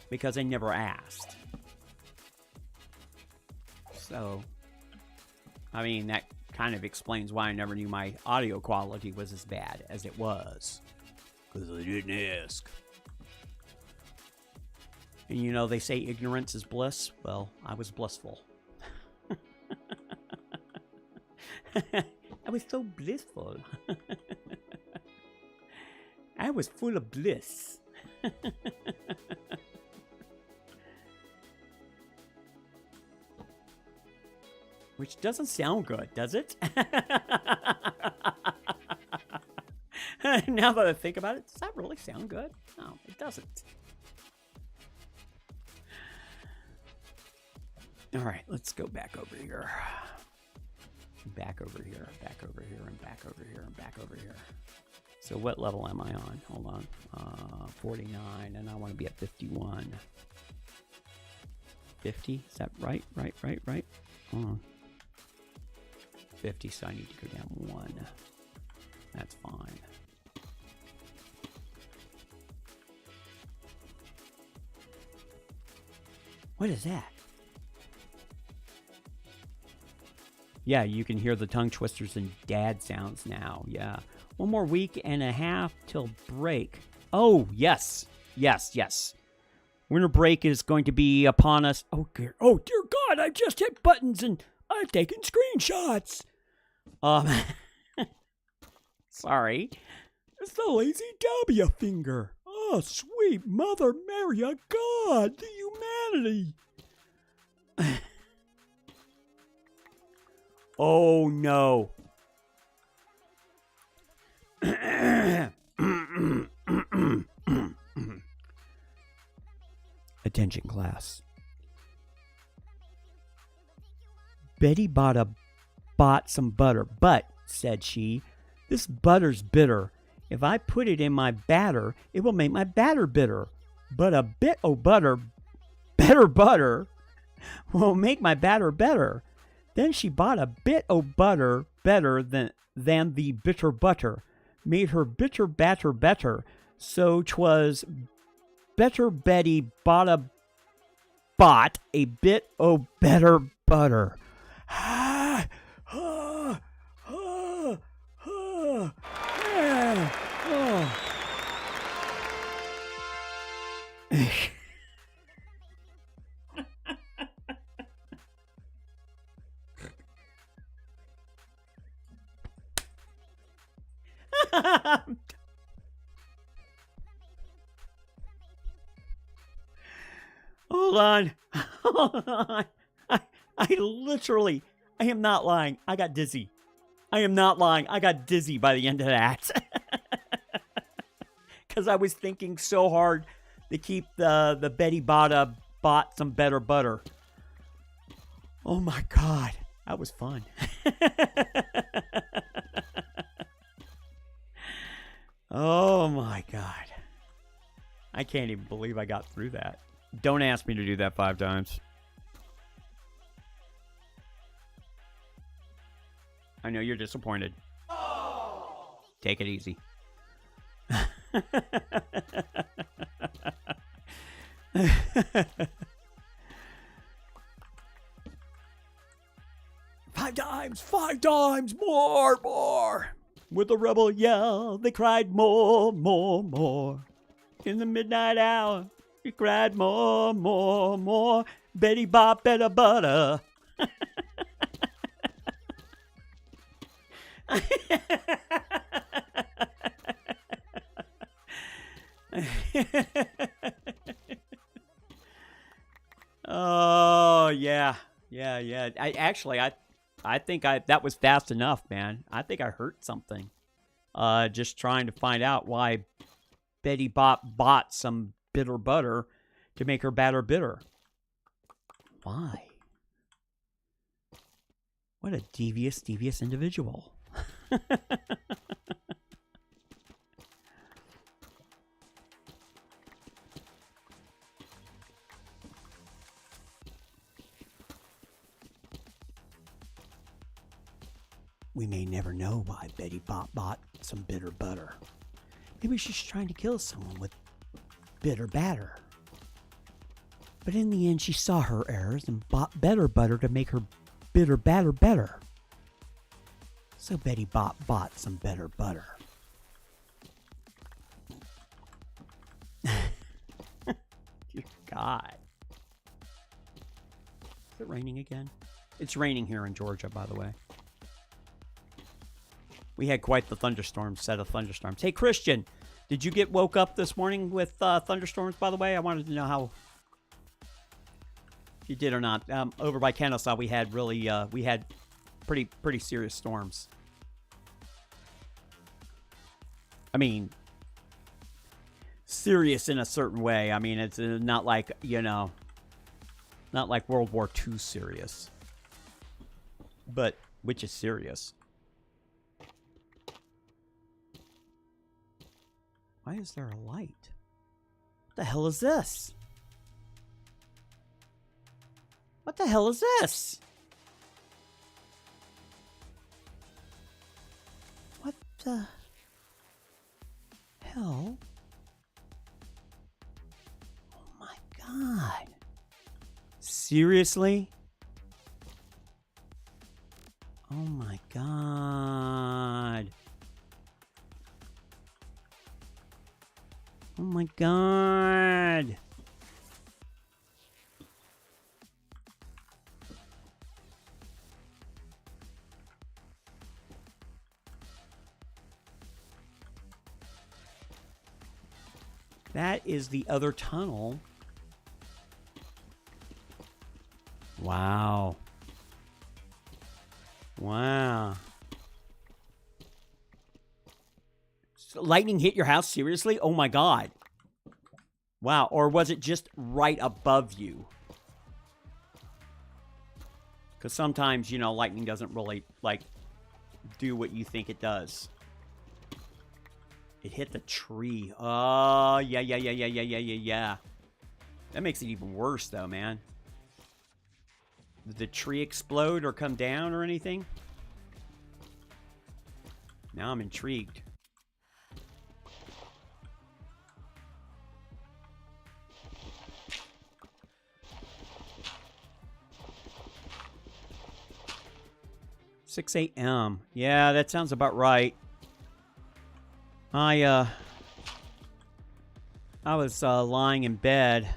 because I never asked. So, I mean, that kind of explains why I never knew my audio quality was as bad as it was, because I didn't ask. And you know, they say ignorance is bliss. Well, I was blissful. I was so blissful. I was full of bliss. Which doesn't sound good, does it? Now that I think about it, does that really sound good? No, it doesn't. All right, let's go back over here. Back over here, back over here, and back over here, and back over here. So what level am I on? Hold on. 49, and I want to be at 51. 50? Is that right? Right. Hold on. 50, so I need to go down 1. That's fine. What is that? Yeah, you can hear the tongue twisters and dad sounds now. Yeah. One more week and a half till break. Oh, yes. Winter break is going to be upon us. Oh, dear God, I've just hit buttons and I've taken screenshots. Um, sorry. It's the lazy W finger. Oh, sweet Mother Mary of God, the humanity. Oh, no. Attention, class. Betty bought some butter, but, said she, this butter's bitter. If I put it in my batter, it will make my batter bitter. But a bit o' butter, better butter, will make my batter better. Then she bought a bit o' butter better than the bitter butter, made her bitter batter better. So 'twas better Betty bought a bit o' better butter. Hold on. Hold on. I am not lying. I got dizzy. I am not lying. I got dizzy by the end of that. Because I was thinking so hard to keep the Betty bought some better butter. Oh my God. That was fun. Oh my God. I can't even believe I got through that. Don't ask me to do that 5 times. I know you're disappointed. Oh. Take it easy. 5 times, more. With a rebel yell, they cried more. In the midnight hour, they cried more. Betty bought better butter. Oh yeah. I think that was fast enough, man. I think I hurt something. Just trying to find out why Betty bought some bitter butter to make her batter bitter. Why? What a devious individual. We may never know why Betty bought some bitter butter. Maybe she's trying to kill someone with bitter batter. But in the end, she saw her errors and bought better butter to make her bitter batter better. So Betty bought some better butter. Dear God. Is it raining again? It's raining here in Georgia, by the way. We had quite the set of thunderstorms. Hey, Christian, did you get woke up this morning with thunderstorms, by the way? I wanted to know how if you did or not. Over by Kennesaw, we had pretty serious storms. I mean, serious in a certain way. I mean, it's not like, not like World War II serious, but which is serious. Why is there a light? What the hell is this? What the hell is this? What the hell? Oh my God. Seriously? Oh my God. Oh my God. That is the other tunnel. Wow. Wow. So lightning hit your house? Seriously? Oh my god. Wow. Or was it just right above you? Because sometimes, you know, lightning doesn't really, like, do what you think it does. It hit the tree. Oh, yeah. That makes it even worse, though, man. Did the tree explode or come down or anything? Now I'm intrigued. Six a.m. Yeah, that sounds about right. I was lying in bed,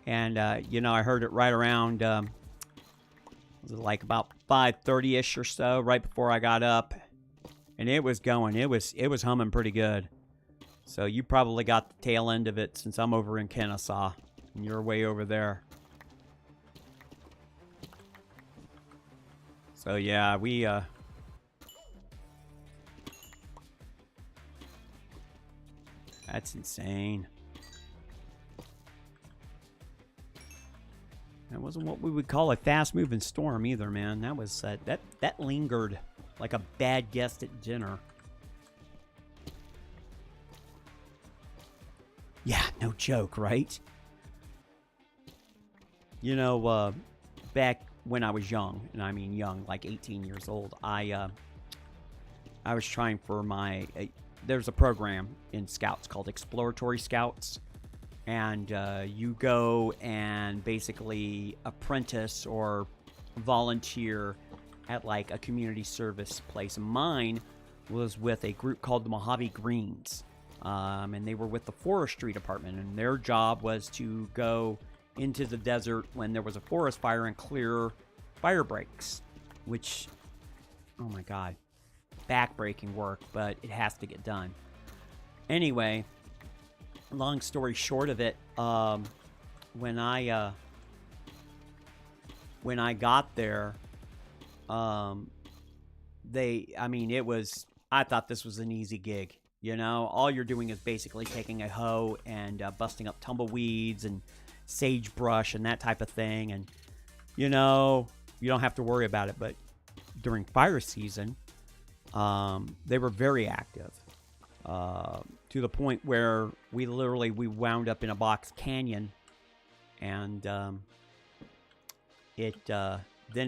and you know, I heard it right around was it like about 5:30ish or so, right before I got up, and it was going. It was humming pretty good. So you probably got the tail end of it since I'm over in Kennesaw, and you're way over there. So yeah, we that's insane. That wasn't what we would call a fast-moving storm either, man. That was that lingered like a bad guest at dinner. Yeah, no joke, right? You know, back when I was young, and I mean young, like 18 years old, I was trying for my... there's a program in Scouts called Exploratory Scouts. And you go and basically apprentice or volunteer at like a community service place. Mine was with a group called the Mojave Greens. And they were with the forestry department. And their job was to go into the desert when there was a forest fire and clear fire breaks. Which, oh my God, backbreaking work, but it has to get done. Anyway... long story short of it, when I got there, I thought this was an easy gig. You know, all you're doing is basically taking a hoe and busting up tumbleweeds and sagebrush and that type of thing, and you know, you don't have to worry about it. But during fire season, they were very active. To the point where we wound up in a box canyon, and then it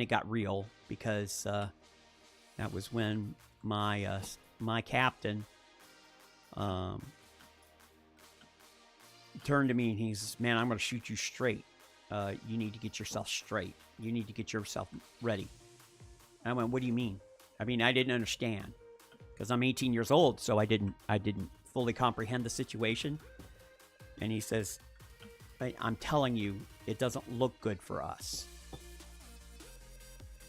got real, because that was when my captain turned to me and he says, "Man, I'm going to shoot you straight. You need to get yourself straight. You need to get yourself ready." And I went, "What do you mean?" I mean, I didn't understand, because I'm 18 years old, so I didn't fully comprehend the situation. And he says, "I'm telling you, it doesn't look good for us."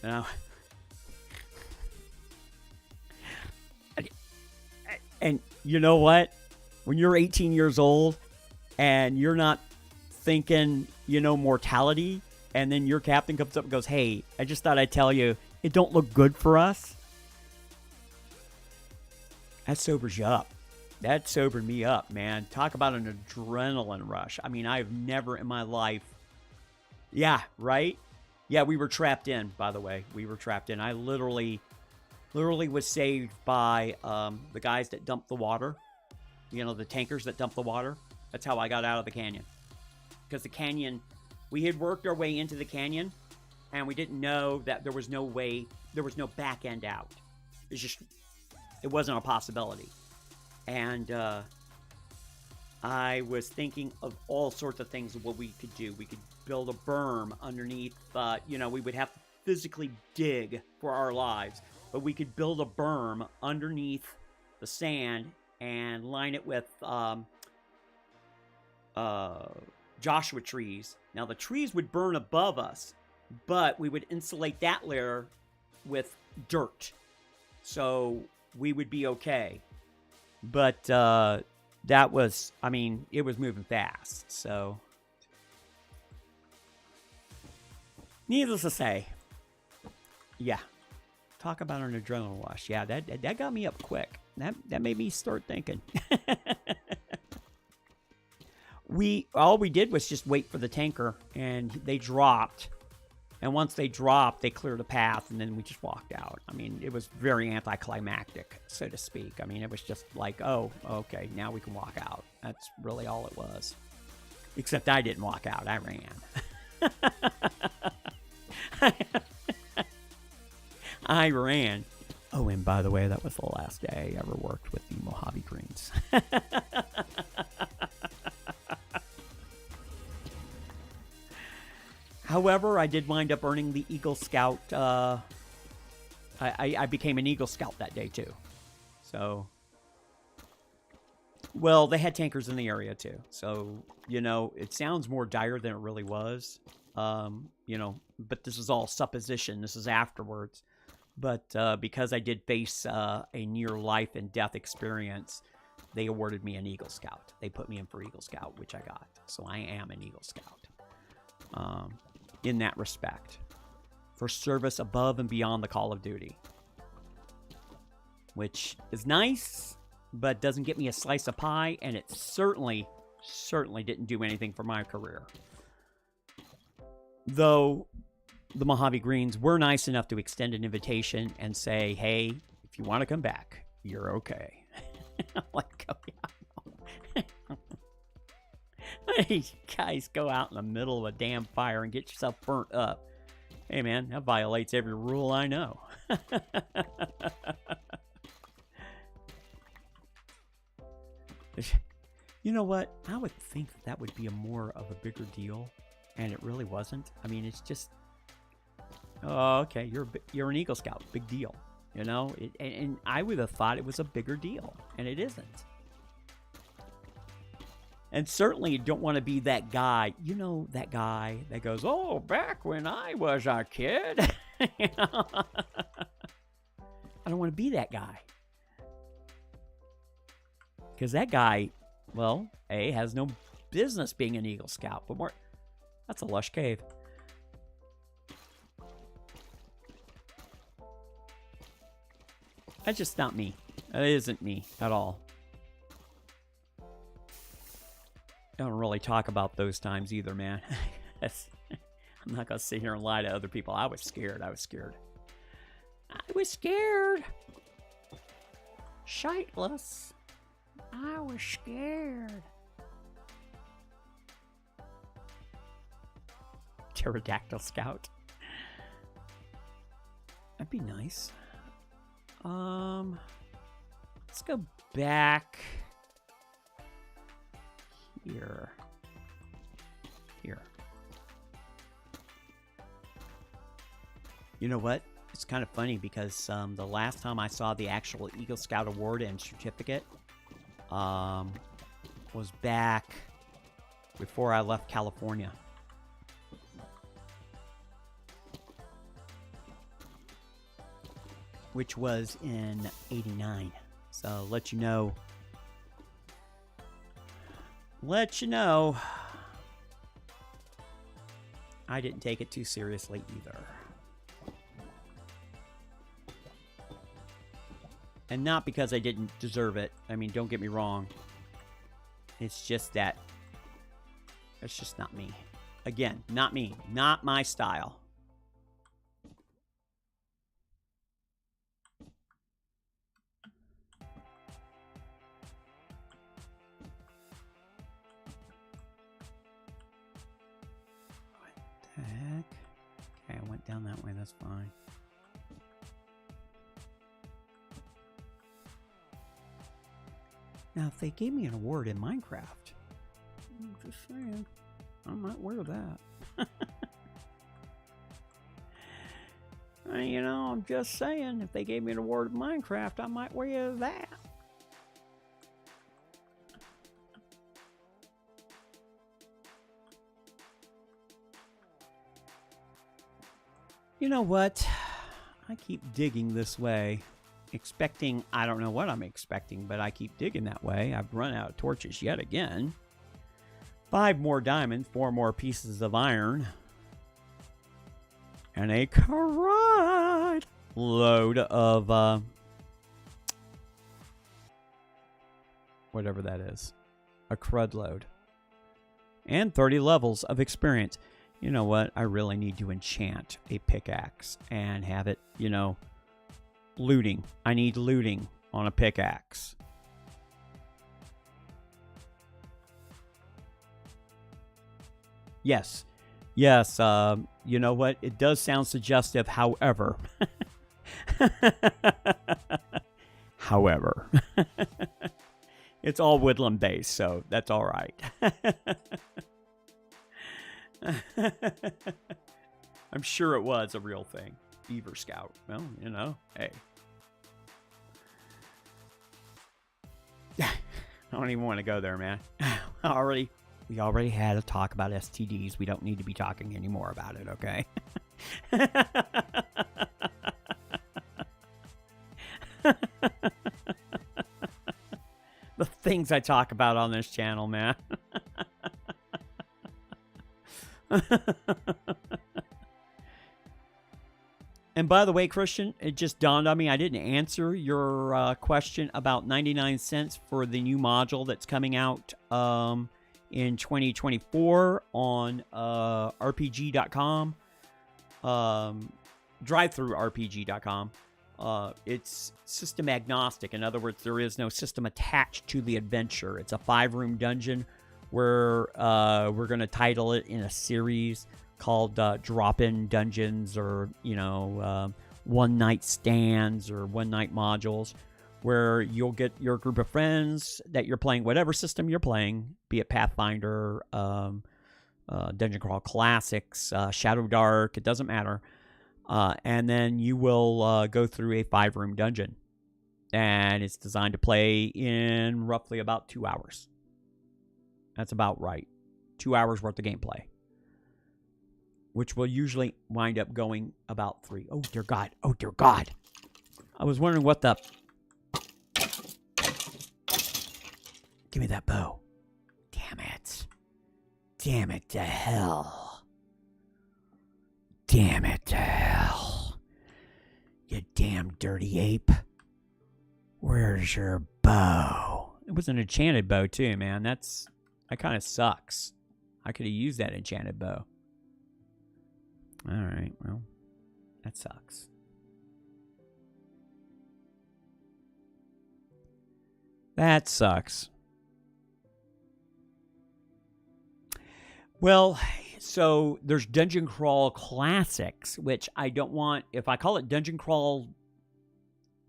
You know? And you know what? When you're 18 years old and you're not thinking, you know, mortality, and then your captain comes up and goes, "Hey, I just thought I'd tell you, it don't look good for us." That sobers you up. That sobered me up, man. Talk about an adrenaline rush. I mean, I've never in my life... Yeah, right? Yeah, we were trapped in, by the way. We were trapped in. I literally was saved by the guys that dumped the water. You know, the tankers that dump the water. That's how I got out of the canyon. Because the canyon... we had worked our way into the canyon, and we didn't know that there was no way... there was no back end out. It wasn't a possibility. And I was thinking of all sorts of things of what we could do. We could build a berm underneath, you know, we would have to physically dig for our lives. But we could build a berm underneath the sand and line it with Joshua trees. Now, the trees would burn above us, but we would insulate that layer with dirt. So we would be okay. But that was, I mean, it was moving fast. So, needless to say, yeah. Talk about an adrenaline rush. Yeah, that got me up quick. That made me start thinking. All we did was just wait for the tanker, and they dropped. And once they dropped, they cleared a path, and then we just walked out. I mean, it was very anticlimactic, so to speak. I mean, it was just like, oh, okay, now we can walk out. That's really all it was. Except I didn't walk out. I ran. I ran. Oh, and by the way, that was the last day I ever worked with the Mojave Greens. However, I did wind up earning the Eagle Scout. I became an Eagle Scout that day, too. So, well, they had tankers in the area, too. So, you know, it sounds more dire than it really was. You know, but this is all supposition. This is afterwards. But because I did face a near life and death experience, they awarded me an Eagle Scout. They put me in for Eagle Scout, which I got. So I am an Eagle Scout. In that respect, for service above and beyond the call of duty, which is nice, but doesn't get me a slice of pie, and it certainly didn't do anything for my career. Though the Mojave Greens were nice enough to extend an invitation and say, hey, if you want to come back, you're okay. I'm like, oh, yeah. You guys go out in the middle of a damn fire and get yourself burnt up. Hey, man, that violates every rule I know. You know what? I would think that would be more of a bigger deal, and it really wasn't. I mean, it's just, oh, okay, you're an Eagle Scout, big deal. You know, and I would have thought it was a bigger deal, and it isn't. And certainly you don't want to be that guy, you know, that guy that goes, oh, back when I was a kid. You know? I don't want to be that guy. Because that guy, well, A, has no business being an Eagle Scout. But more, that's a lush cave. That's just not me. That isn't me at all. I don't really talk about those times either, man. I'm not going to sit here and lie to other people. I was scared. I was scared. Shitless. I was scared. Pterodactyl Scout. That'd be nice. Let's go back here. You know what? It's kind of funny because the last time I saw the actual Eagle Scout award and certificate was back before I left California. Which was in '89. So let you know. I didn't take it too seriously either. And not because I didn't deserve it. I mean, don't get me wrong. It's just that it's just not me. Again, not me. Not my style. What the heck? Okay, I went down that way. That's fine. Now, if they gave me an award in Minecraft, I'm just saying, I might wear that. You know, I'm just saying, if they gave me an award in Minecraft, I might wear that. You know what? I keep digging this way. expecting, I don't know what I'm expecting, but I keep digging that way. I've run out of torches yet again. 5 more diamonds, 4 more pieces of iron, and a crud load of whatever that is. A crud load. And 30 levels of experience. You know what? I really need to enchant a pickaxe and have it, you know, looting. I need looting on a pickaxe. Yes. Yes, you know what? It does sound suggestive, however. However. It's all woodland based, so that's all right. I'm sure it was a real thing. Beaver Scout. Well, you know, hey. I don't even want to go there, man. We already had a talk about STDs. We don't need to be talking anymore about it, okay? The things I talk about on this channel, man. And by the way, Christian, it just dawned on me, I didn't answer your question about 99 cents for the new module that's coming out in 2024 on RPG.com, drive-through-RPG.com. It's system agnostic. In other words, there is no system attached to the adventure. It's a 5-room dungeon where we're going to title it in a series called drop-in dungeons, or, you know, one-night stands or one-night modules, where you'll get your group of friends that you're playing, whatever system you're playing, be it Pathfinder, Dungeon Crawl Classics, Shadow Dark, it doesn't matter. And then you will go through a 5-room dungeon. And it's designed to play in roughly about 2 hours. That's about right. 2 hours worth of gameplay. Which will usually wind up going about 3. Oh, dear God. Oh, dear God. I was wondering what the... Give me that bow. Damn it. Damn it to hell. Damn it to hell. You damn dirty ape. Where's your bow? It was an enchanted bow too, man. That kind of sucks. I could have used that enchanted bow. Alright, well, that sucks. That sucks. Well, so there's Dungeon Crawl Classics, which I don't want... If I call it Dungeon Crawl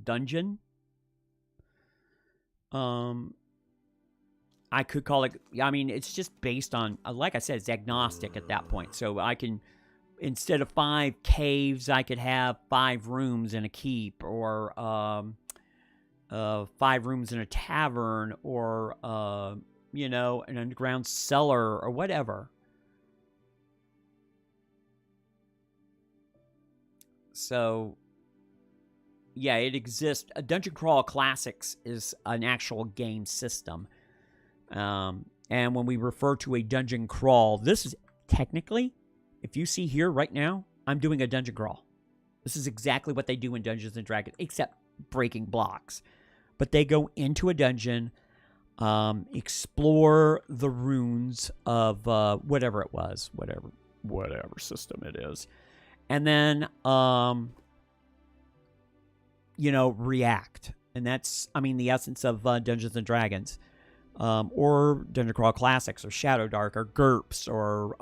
Dungeon, I could call it... I mean, it's just based on... Like I said, it's agnostic at that point. So I can... Instead of 5 caves, I could have 5 rooms in a keep, or 5 rooms in a tavern, or, you know, an underground cellar, or whatever. So, yeah, it exists. A Dungeon Crawl Classics is an actual game system. And when we refer to a dungeon crawl, this is technically... If you see here right now, I'm doing a dungeon crawl. This is exactly what they do in Dungeons & Dragons, except breaking blocks. But they go into a dungeon, explore the runes of whatever it was, whatever system it is. And then, you know, react. And that's, I mean, the essence of Dungeons & Dragons. Or Dungeon Crawl Classics, or Shadow Dark, or GURPS, or...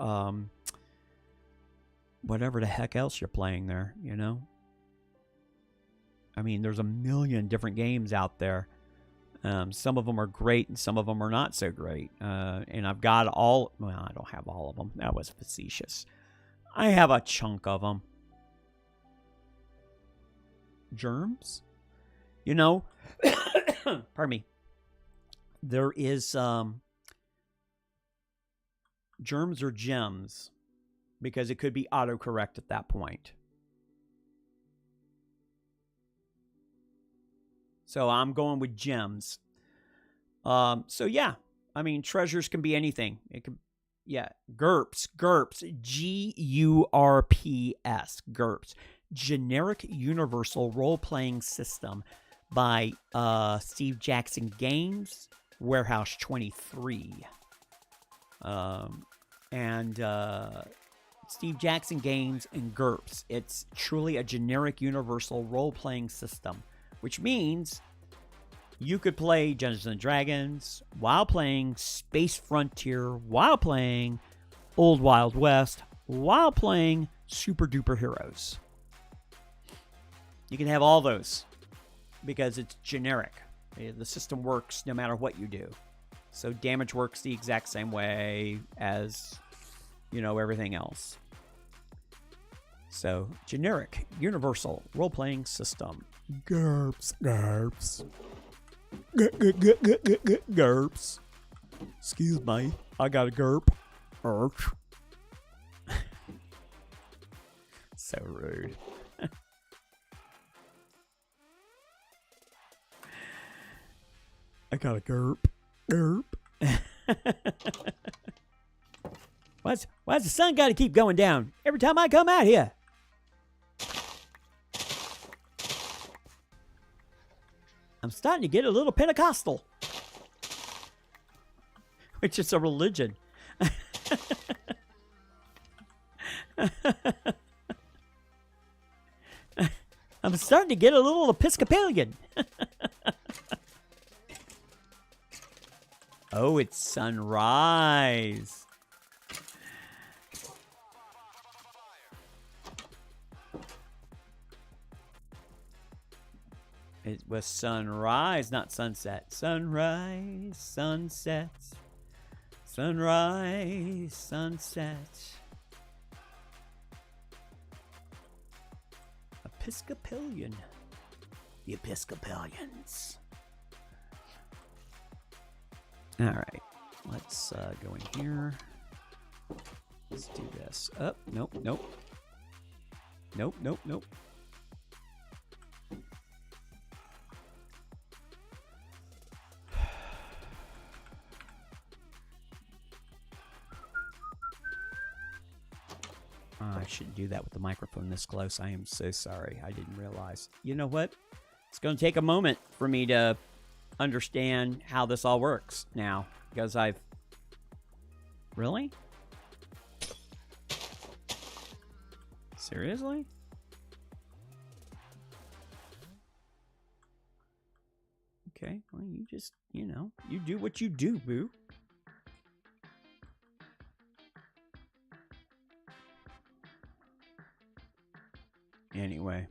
whatever the heck else you're playing there, you know? I mean, there's a million different games out there. Some of them are great, and some of them are not so great. And I've got all... Well, I don't have all of them. That was facetious. I have a chunk of them. Germs? You know? Pardon me. There is... germs or gems. Because it could be autocorrect at that point. So I'm going with gems. So yeah, I mean, treasures can be anything. It can, yeah, GURPS, GURPS, GURPS, Generic Universal Role-Playing System by Steve Jackson Games, Warehouse 23. Steve Jackson Games and GURPS. It's truly a generic universal role-playing system, which means you could play Dungeons & Dragons while playing Space Frontier, while playing Old Wild West, while playing Super Duper Heroes. You can have all those because it's generic. The system works no matter what you do. So damage works the exact same way as, you know, everything else. So, generic, universal, role-playing system. GURPS, GURPS. GURPS. Excuse me, I got a GURP. So rude. I got a GURP. GURP. Why's the sun got to keep going down every time I come out here? I'm starting to get a little Pentecostal, which is a religion. I'm starting to get a little Episcopalian. Oh, it's sunrise. It was sunrise, not sunset. Sunrise, sunset. Sunrise, sunset. Episcopalian. The Episcopalians. All right. Let's go in here. Let's do this. Oh, nope, nope. Nope, nope, nope. I shouldn't do that with the microphone this close. I am so sorry. I didn't realize. You know what? It's going to take a moment for me to understand how this all works now, because I've... Really? Seriously? Okay, well, you just, you know, you do what you do, boo. Anyway.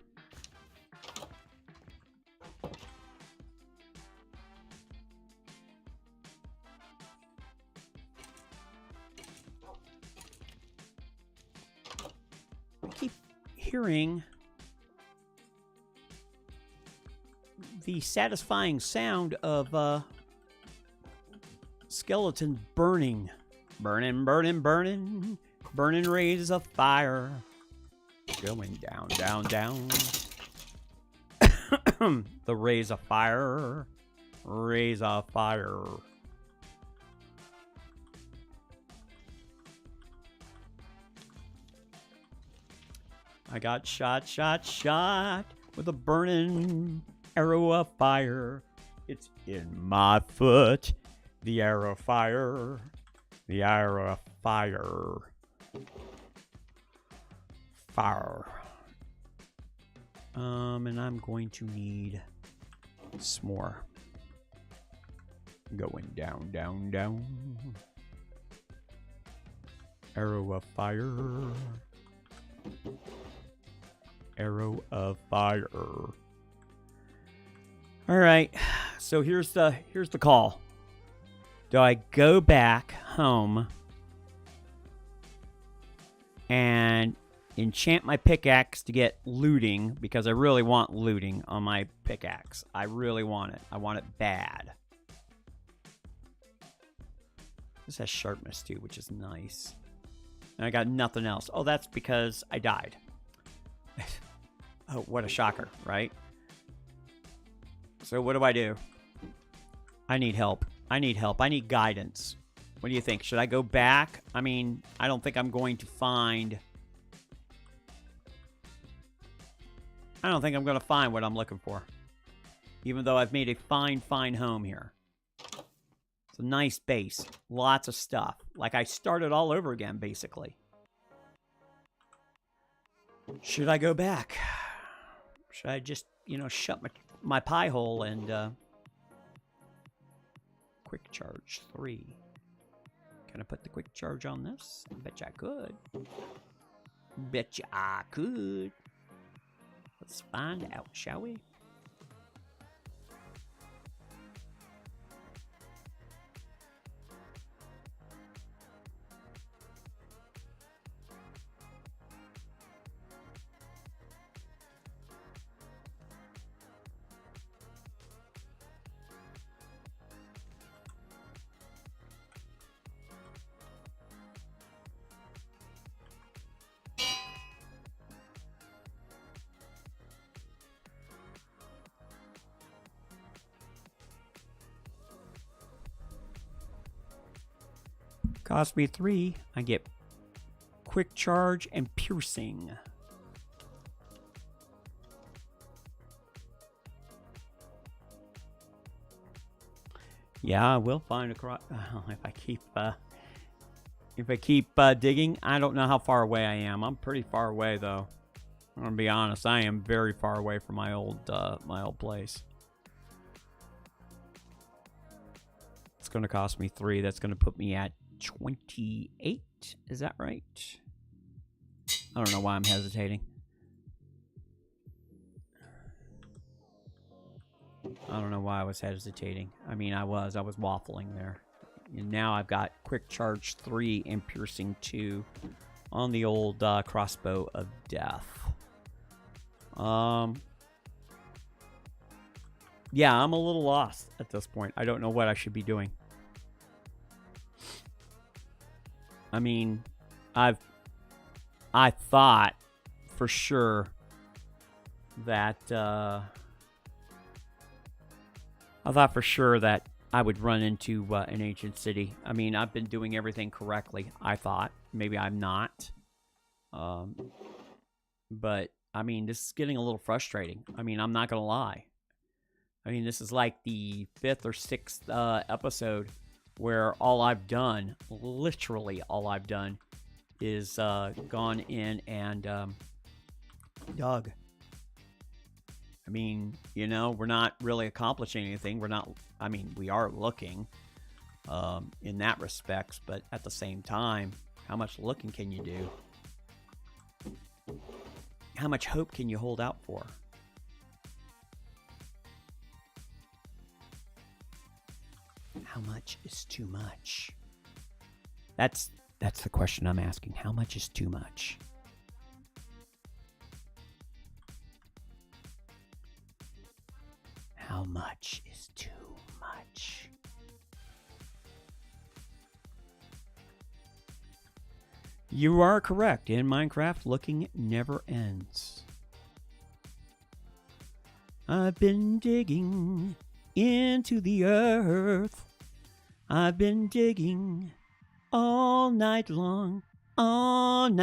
I keep hearing the satisfying sound of skeletons burning. Burning, burning, burning. Burning rays of fire. Going down, down, down. The rays of fire. Rays of fire. I got shot, shot, shot with a burning arrow of fire. It's in my foot. The arrow of fire. The arrow of fire. Fire. And I'm going to need some more. Going down, down, down. Arrow of fire. Arrow of fire. All right. So here's the call. Do I go back home and enchant my pickaxe to get looting, because I really want looting on my pickaxe. I really want it. I want it bad. This has sharpness too, which is nice. And I got nothing else. Oh, that's because I died. Oh, what a shocker, right? So what do I do? I need help. I need help. I need guidance. What do you think? Should I go back? I mean, I don't think I'm going to find... I don't think I'm going to find what I'm looking for. Even though I've made a fine, fine home here. It's a nice base. Lots of stuff. Like I started all over again, basically. Should I go back? Should I just, you know, shut my pie hole and... Quick charge 3. Can I put the quick charge on this? I bet you I could. Bet you I could. Let's find out, shall we? Cost me 3. I get quick charge and piercing. Yeah, I will find a cross. If I keep digging, I don't know how far away I am. I'm pretty far away though. I'm gonna be honest. I am very far away from my old place. It's gonna cost me 3. That's gonna put me at 28. Is that right? I don't know why I'm hesitating. I don't know why I was hesitating. I mean, I was waffling there. And now I've got quick charge 3 and piercing 2 on the old crossbow of death. Yeah, I'm a little lost at this point. I don't know what I should be doing. I mean, I thought for sure that I would run into an ancient city. I mean, I've been doing everything correctly, I thought. Maybe I'm not. But, I mean, this is getting a little frustrating. I mean, I'm not going to lie. I mean, this is like the 5th or 6th episode where all I've done, literally all I've done, is gone in and dug. I mean, you know, we're not really accomplishing anything. We're not, I mean, we are looking in that respect, but at the same time, how much looking can you do? How much hope can you hold out for? How much is too much? That's the question I'm asking. How much is too much? How much is too much? You are correct. In Minecraft, looking never ends. I've been digging into the earth. I've been digging all night long, and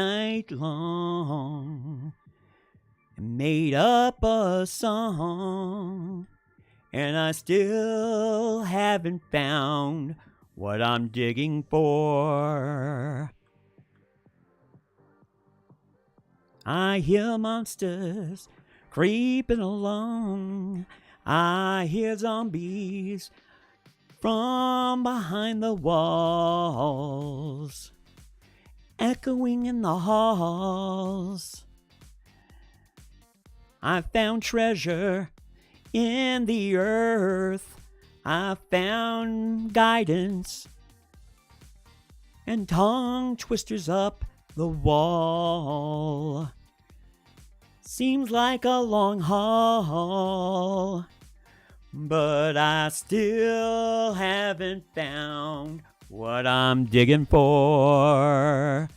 made up a song, and I still haven't found what I'm digging for. I hear monsters creeping along. I hear zombies from behind the walls, echoing in the halls. I found treasure in the earth. I found guidance and tongue twisters up the wall. Seems like a long haul, but I still haven't found what I'm digging for.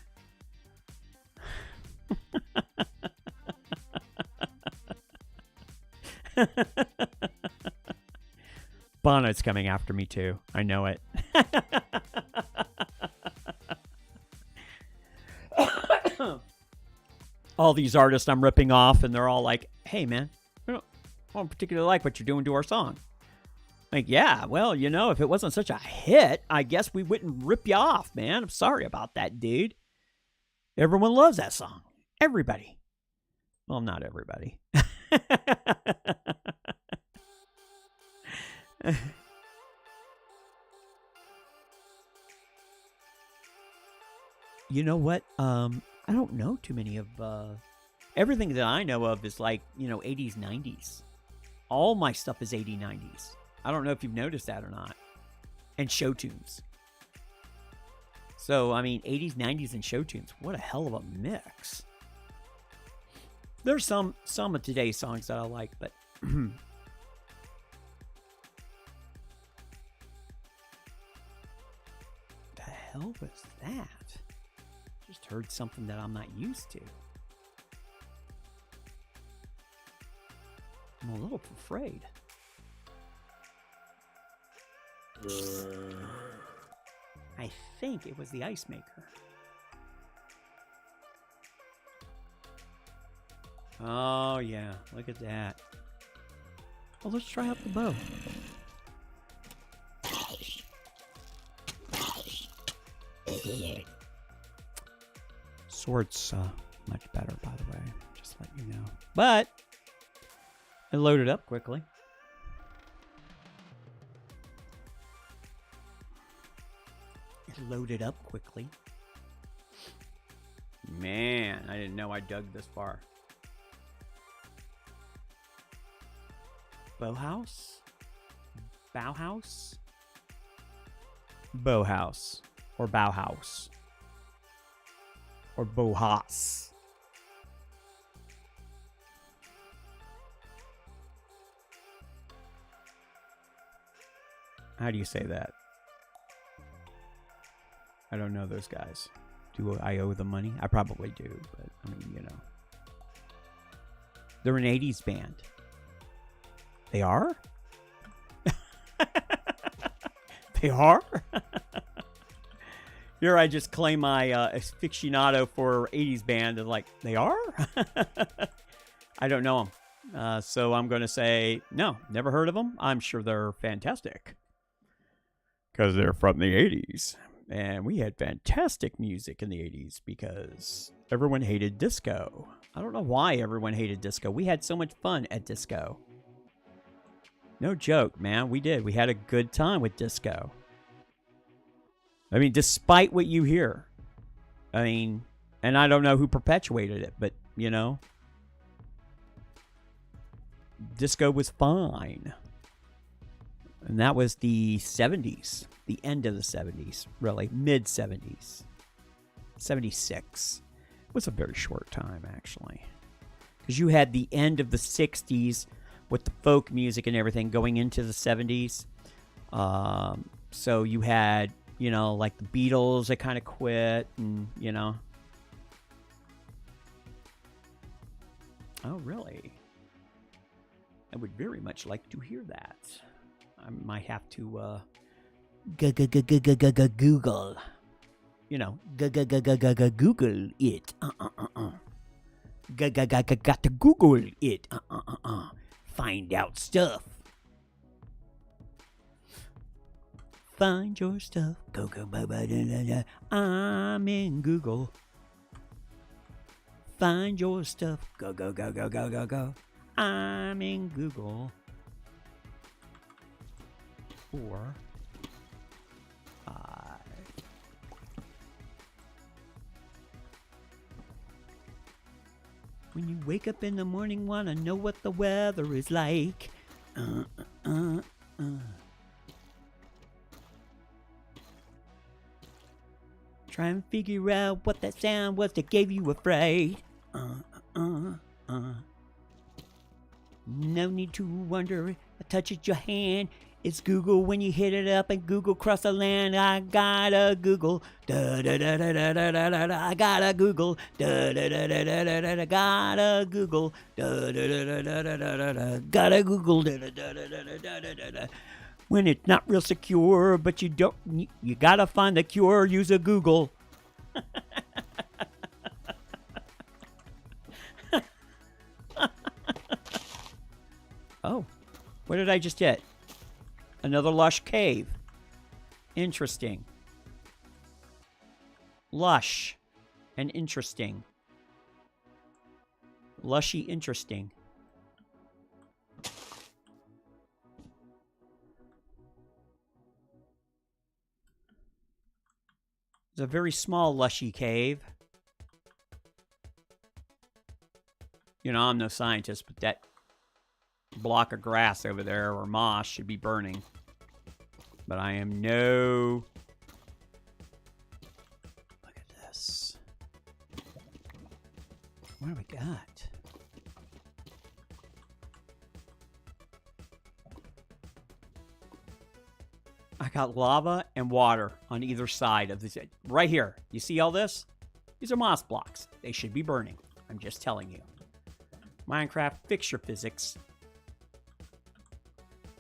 Bono's coming after me too. I know it. All these artists I'm ripping off, and they're all like, hey, man, I don't particularly like what you're doing to our song. Like, yeah, well, you know, if it wasn't such a hit, I guess we wouldn't rip you off, man. I'm sorry about that, dude. Everyone loves that song. Everybody. Well, not everybody. You know what? I don't know too many of... everything that I know of is like, you know, 80s, 90s. All my stuff is 80s, 90s. I don't know if you've noticed that or not. And show tunes. So, I mean, 80s, 90s, and show tunes. What a hell of a mix. There's some of today's songs that I like, but... The hell was that? Just heard something that I'm not used to. I'm a little afraid. I think it was the ice maker. Oh, yeah. Look at that. Well, let's try out the bow. Sword's much better, by the way. Just let you know. But it loaded up quickly. Loaded up quickly. Man, I didn't know I dug this far. Bauhaus? Bauhaus? Bauhaus. Or Bauhaus. Or Bauhaus. How do you say that? I don't know those guys. Do I owe them money? I probably do, but I mean, you know. They're an 80s band. They are? They are? Here I just claim my aficionado for 80s band and like, they are? I don't know them. So I'm going to say, no, never heard of them. I'm sure they're fantastic. Because they're from the 80s. And we had fantastic music in the 80s because everyone hated disco. I don't know why everyone hated disco. We had so much fun at disco. No joke, man. We did. We had a good time with disco. I mean, despite what you hear. I mean, and I don't know who perpetuated it, but, you know. Disco was fine. And that was the 70s. The end of the 70s, really. Mid-70s. 76. It was a very short time, actually. Because you had the end of the 60s with the folk music and everything going into the 70s. So you had, you know, like the Beatles that kind of quit and, you know. Oh, really? I would very much like to hear that. I might have to Google. You know, Google it. Got to Google it. Find out stuff. Find your stuff. Go. I'm in Google. Find your stuff. Go. I'm in Google. Or when you wake up in the morning, wanna know what the weather is like. Try and figure out what that sound was that gave you a fright. No need to wonder. A touch at your hand. It's Google when you hit it up and Google cross the land. I gotta Google. Da da da da da da da da. I gotta Google. Da da da da da da da. Gotta Google. Da da da da da da da da. Gotta Google. Da da da da da da da da. When it's not real secure, but you gotta find the cure, use a Google. Oh, what did I just hit? Another lush cave. Interesting. Lush and interesting. Lushy interesting. It's a very small lushy cave. You know, I'm no scientist, but that block of grass over there, or moss, should be burning. But I am no... Look at this. What do we got? I got lava and water on either side of this. Right here. You see all this? These are moss blocks. They should be burning. I'm just telling you. Minecraft fixture physics.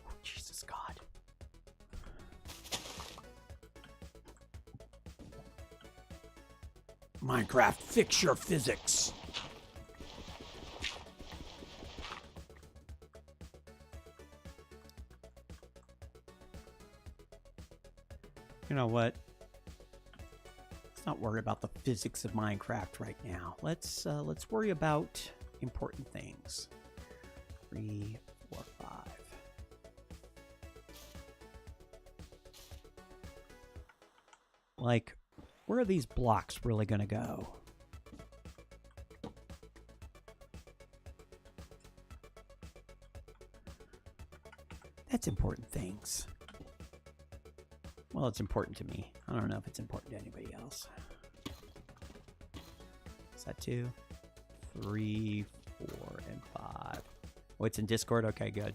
Oh, Jesus God. Minecraft fixture physics. You know what? Let's not worry about the physics of Minecraft right now. Let's worry about important things. 3, 4, 5. Like, where are these blocks really gonna go? That's important things. Well, it's important to me. I don't know if it's important to anybody else. Is that 2, 3, 4, and 5? Oh, it's in Discord? Okay, good.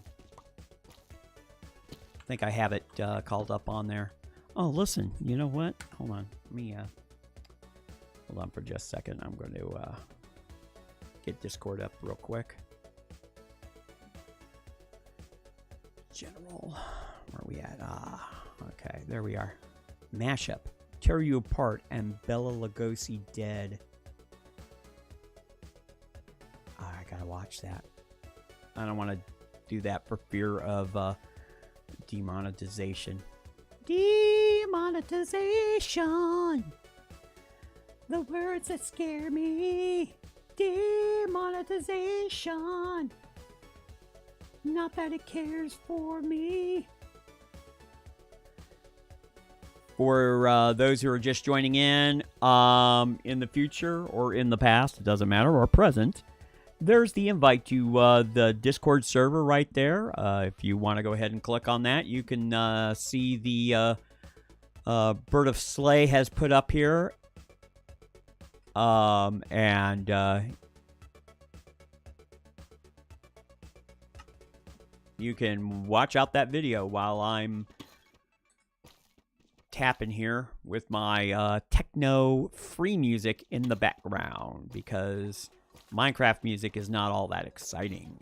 I think I have it called up on there. Oh, listen, you know what? Hold on. Let me, hold on for just a second. I'm going to get Discord up real quick. General. Where are we at? Okay, there we are. Mashup. Tear You Apart and Bella Lugosi Dead. I gotta watch that. I don't want to do that for fear of demonetization. Demonetization. The words that scare me. Demonetization. Not that it cares for me. For those who are just joining in the future or in the past, it doesn't matter, or present, there's the invite to the Discord server right there. If you want to go ahead and click on that, you can see the Bird of Slay has put up here. You can watch out that video while I'm tapping here with my techno free music in the background, because Minecraft music is not all that exciting.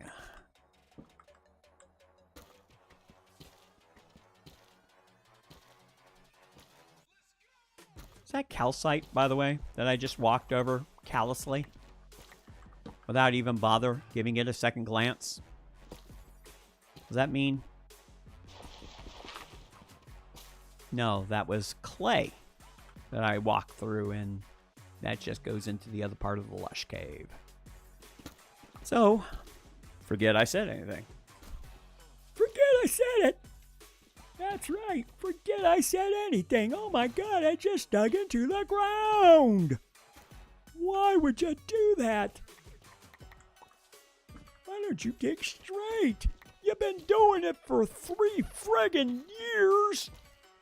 Is that calcite, by the way, that I just walked over callously without even bother giving it a second glance? Does that mean... No, that was clay that I walked through, and that just goes into the other part of the lush cave. So, forget I said anything. Forget I said it! That's right, forget I said anything. Oh my God, I just dug into the ground! Why would you do that? Why don't you dig straight? You've been doing it for 3 friggin' years!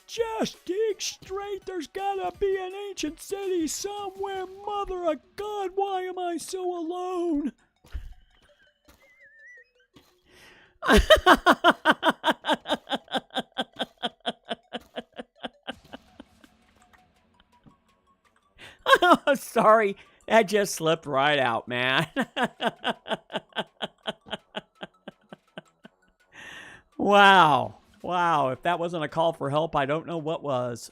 Just dig straight. There's gotta be an ancient city somewhere. Mother of God, why am I so alone? Oh, sorry. That just slipped right out, man. Wow. Wow, if that wasn't a call for help, I don't know what was.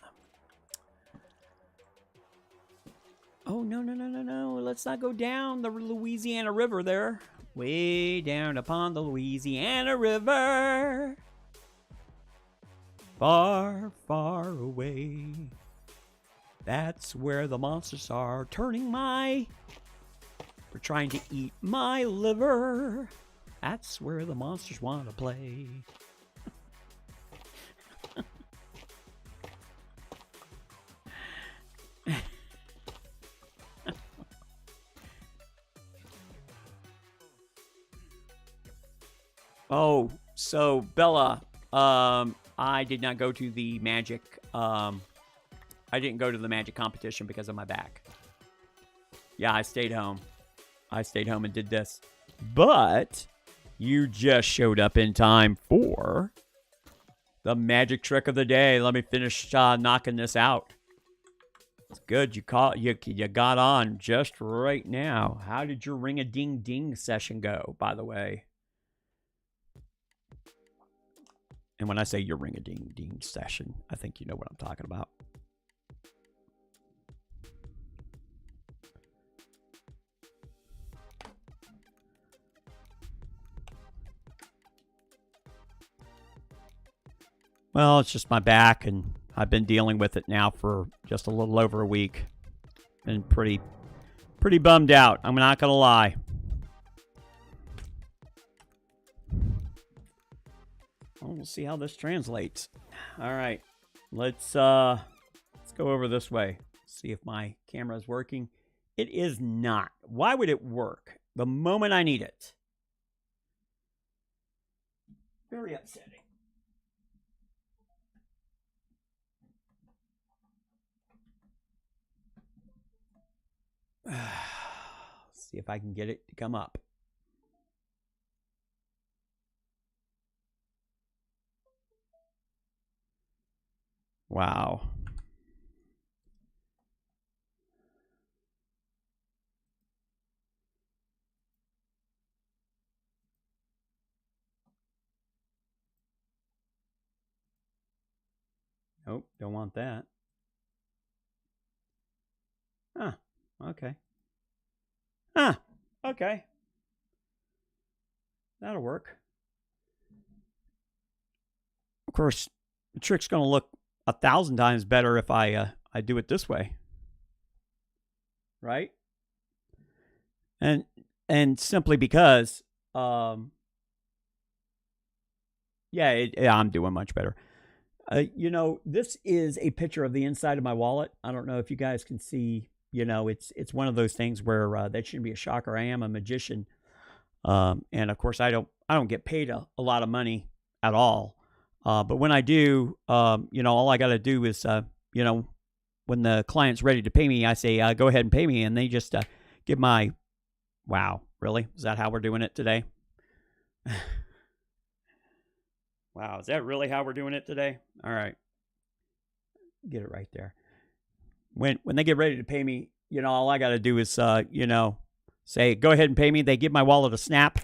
Oh, no, no, no, no, no. Let's not go down the Louisiana River there. Way down upon the Louisiana River. Far, far away. That's where the monsters are turning my... They're trying to eat my liver. That's where the monsters want to play. Oh, so Bella, I did not go to the magic, I didn't go to the magic competition because of my back. Yeah, I stayed home. I stayed home and did this. But you just showed up in time for the magic trick of the day. Let me finish knocking this out. It's good. You got on just right now. How did your ring-a-ding-ding session go, by the way? And when I say your ring-a-ding-ding session, I think you know what I'm talking about. Well, it's just my back, and I've been dealing with it now for just a little over a week. Been pretty bummed out. I'm not gonna lie. Well, we'll see how this translates. All right, let's go over this way. See if my camera is working. It is not. Why would it work the moment I need it? Very upsetting. See if I can get it to come up. Wow. Nope, don't want that. Huh, okay. Huh, okay. That'll work. Of course, the trick's going to look 1,000 times better if I do it this way. Right? And simply because yeah, I'm doing much better. You know, this is a picture of the inside of my wallet. I don't know if you guys can see, you know, it's one of those things where that shouldn't be a shocker. I am a magician. And of course I don't get paid a lot of money at all. But when I do, you know, all I got to do is, you know, when the client's ready to pay me, I say, go ahead and pay me. And they just give my, wow, really? Is that how we're doing it today? Wow, is that really how we're doing it today? All right. Get it right there. When they get ready to pay me, you know, all I got to do is, you know, say, go ahead and pay me. They give my wallet a snap,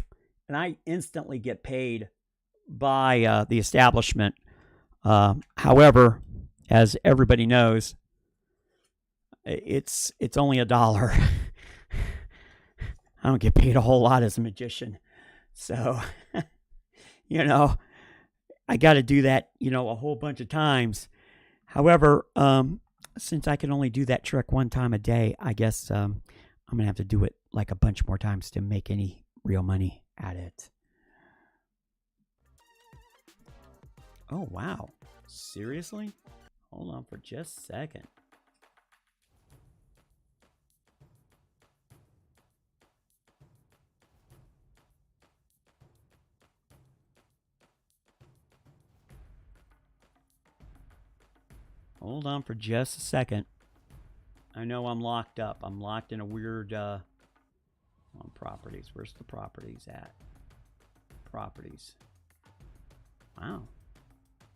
and I instantly get paid by the establishment. However, as everybody knows, it's only $1. I don't get paid a whole lot as a magician. So, you know, I got to do that, you know, a whole bunch of times. However, since I can only do that trick one time a day, I guess I'm going to have to do it like a bunch more times to make any real money at it. Oh, wow. Seriously? Hold on for just a second. Hold on for just a second. I know I'm locked up. I'm locked in a weird, on properties. Where's the properties at? Properties. Wow.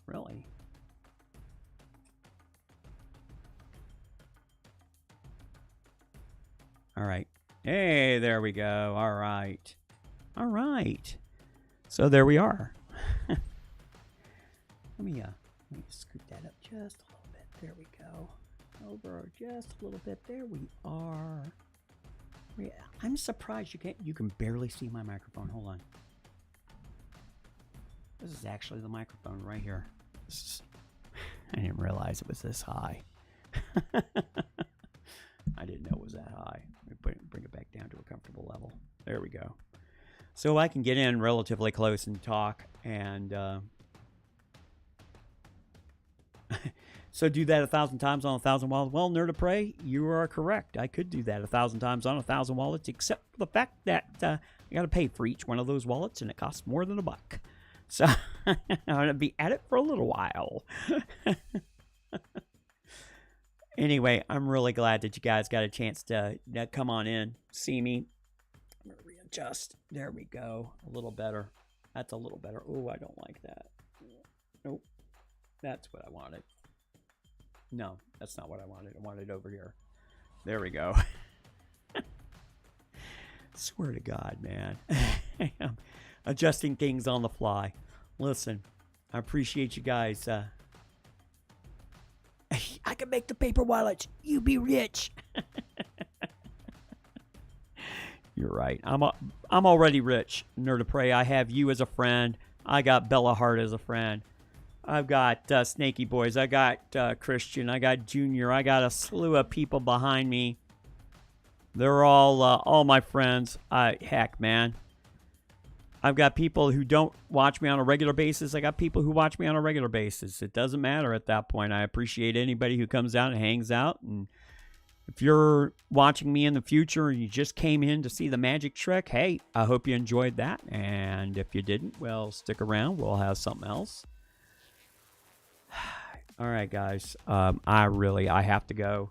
Really? All right. Hey, there we go. All right. All right. So there we are. Let me scoot that up just a little bit. There we go. Over just a little bit. There we are. I'm surprised you can barely see my microphone. Hold on. This is actually the microphone right here. I didn't realize it was this high. I didn't know it was that high. Let me bring it back down to a comfortable level. There we go. So I can get in relatively close and talk. And so do that 1,000 times on 1,000 wallets. Well, Nerd of Prey, you are correct. I could do that 1,000 times on 1,000 wallets, except for the fact that I got to pay for each one of those wallets, and it costs more than $1. So I'm going to be at it for a little while. Anyway, I'm really glad that you guys got a chance to come on in, see me. I'm going to readjust. There we go. A little better. That's a little better. Oh, I don't like that. Nope. That's what I wanted. No, that's not what I wanted. I wanted it over here. There we go. Swear to God, man. I'm adjusting things on the fly. Listen, I appreciate you guys. I can make the paper wallets. You be rich. You're right. I'm already rich, Nerd of Prey. I have you as a friend. I got Bella Hart as a friend. I've got Snaky Boys. I got Christian. I got Junior. I got a slew of people behind me. They're all my friends. Heck, man. I've got people who don't watch me on a regular basis. I got people who watch me on a regular basis. It doesn't matter at that point. I appreciate anybody who comes out and hangs out. And if you're watching me in the future and you just came in to see the magic trick, hey, I hope you enjoyed that. And if you didn't, well, stick around. We'll have something else. All right, guys. I have to go.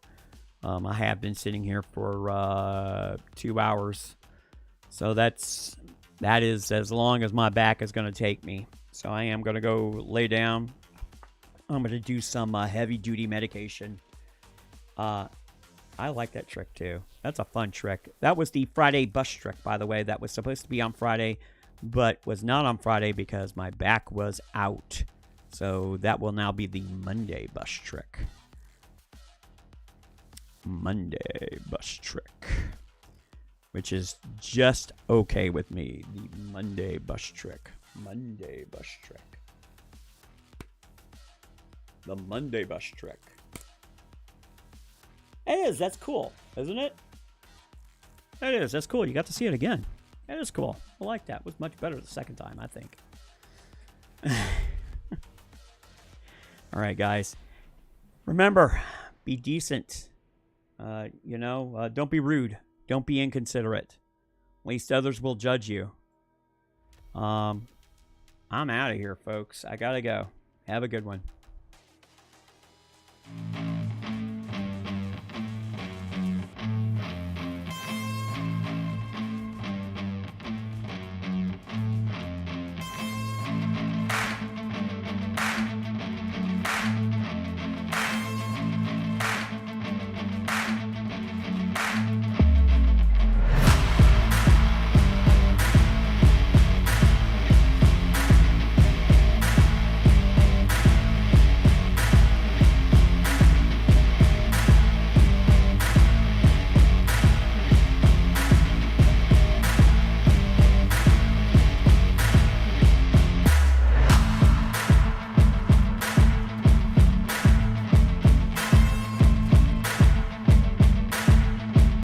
I have been sitting here for 2 hours. So that is as long as my back is going to take me. So I am going to go lay down. I'm going to do some heavy-duty medication. I like that trick, too. That's a fun trick. That was the Friday bus trick, by the way. That was supposed to be on Friday, but was not on Friday because my back was out. So that will now be the Monday bus trick. Monday bus trick. Which is just okay with me. The Monday bus trick. Monday bus trick. The Monday bus trick. It is. That's cool, isn't it? It is. That's cool. You got to see it again. It is cool. I like that. It was much better the second time, I think. All right, guys. Remember, be decent. Don't be rude. Don't be inconsiderate. At least others will judge you. I'm out of here, folks. I gotta go. Have a good one.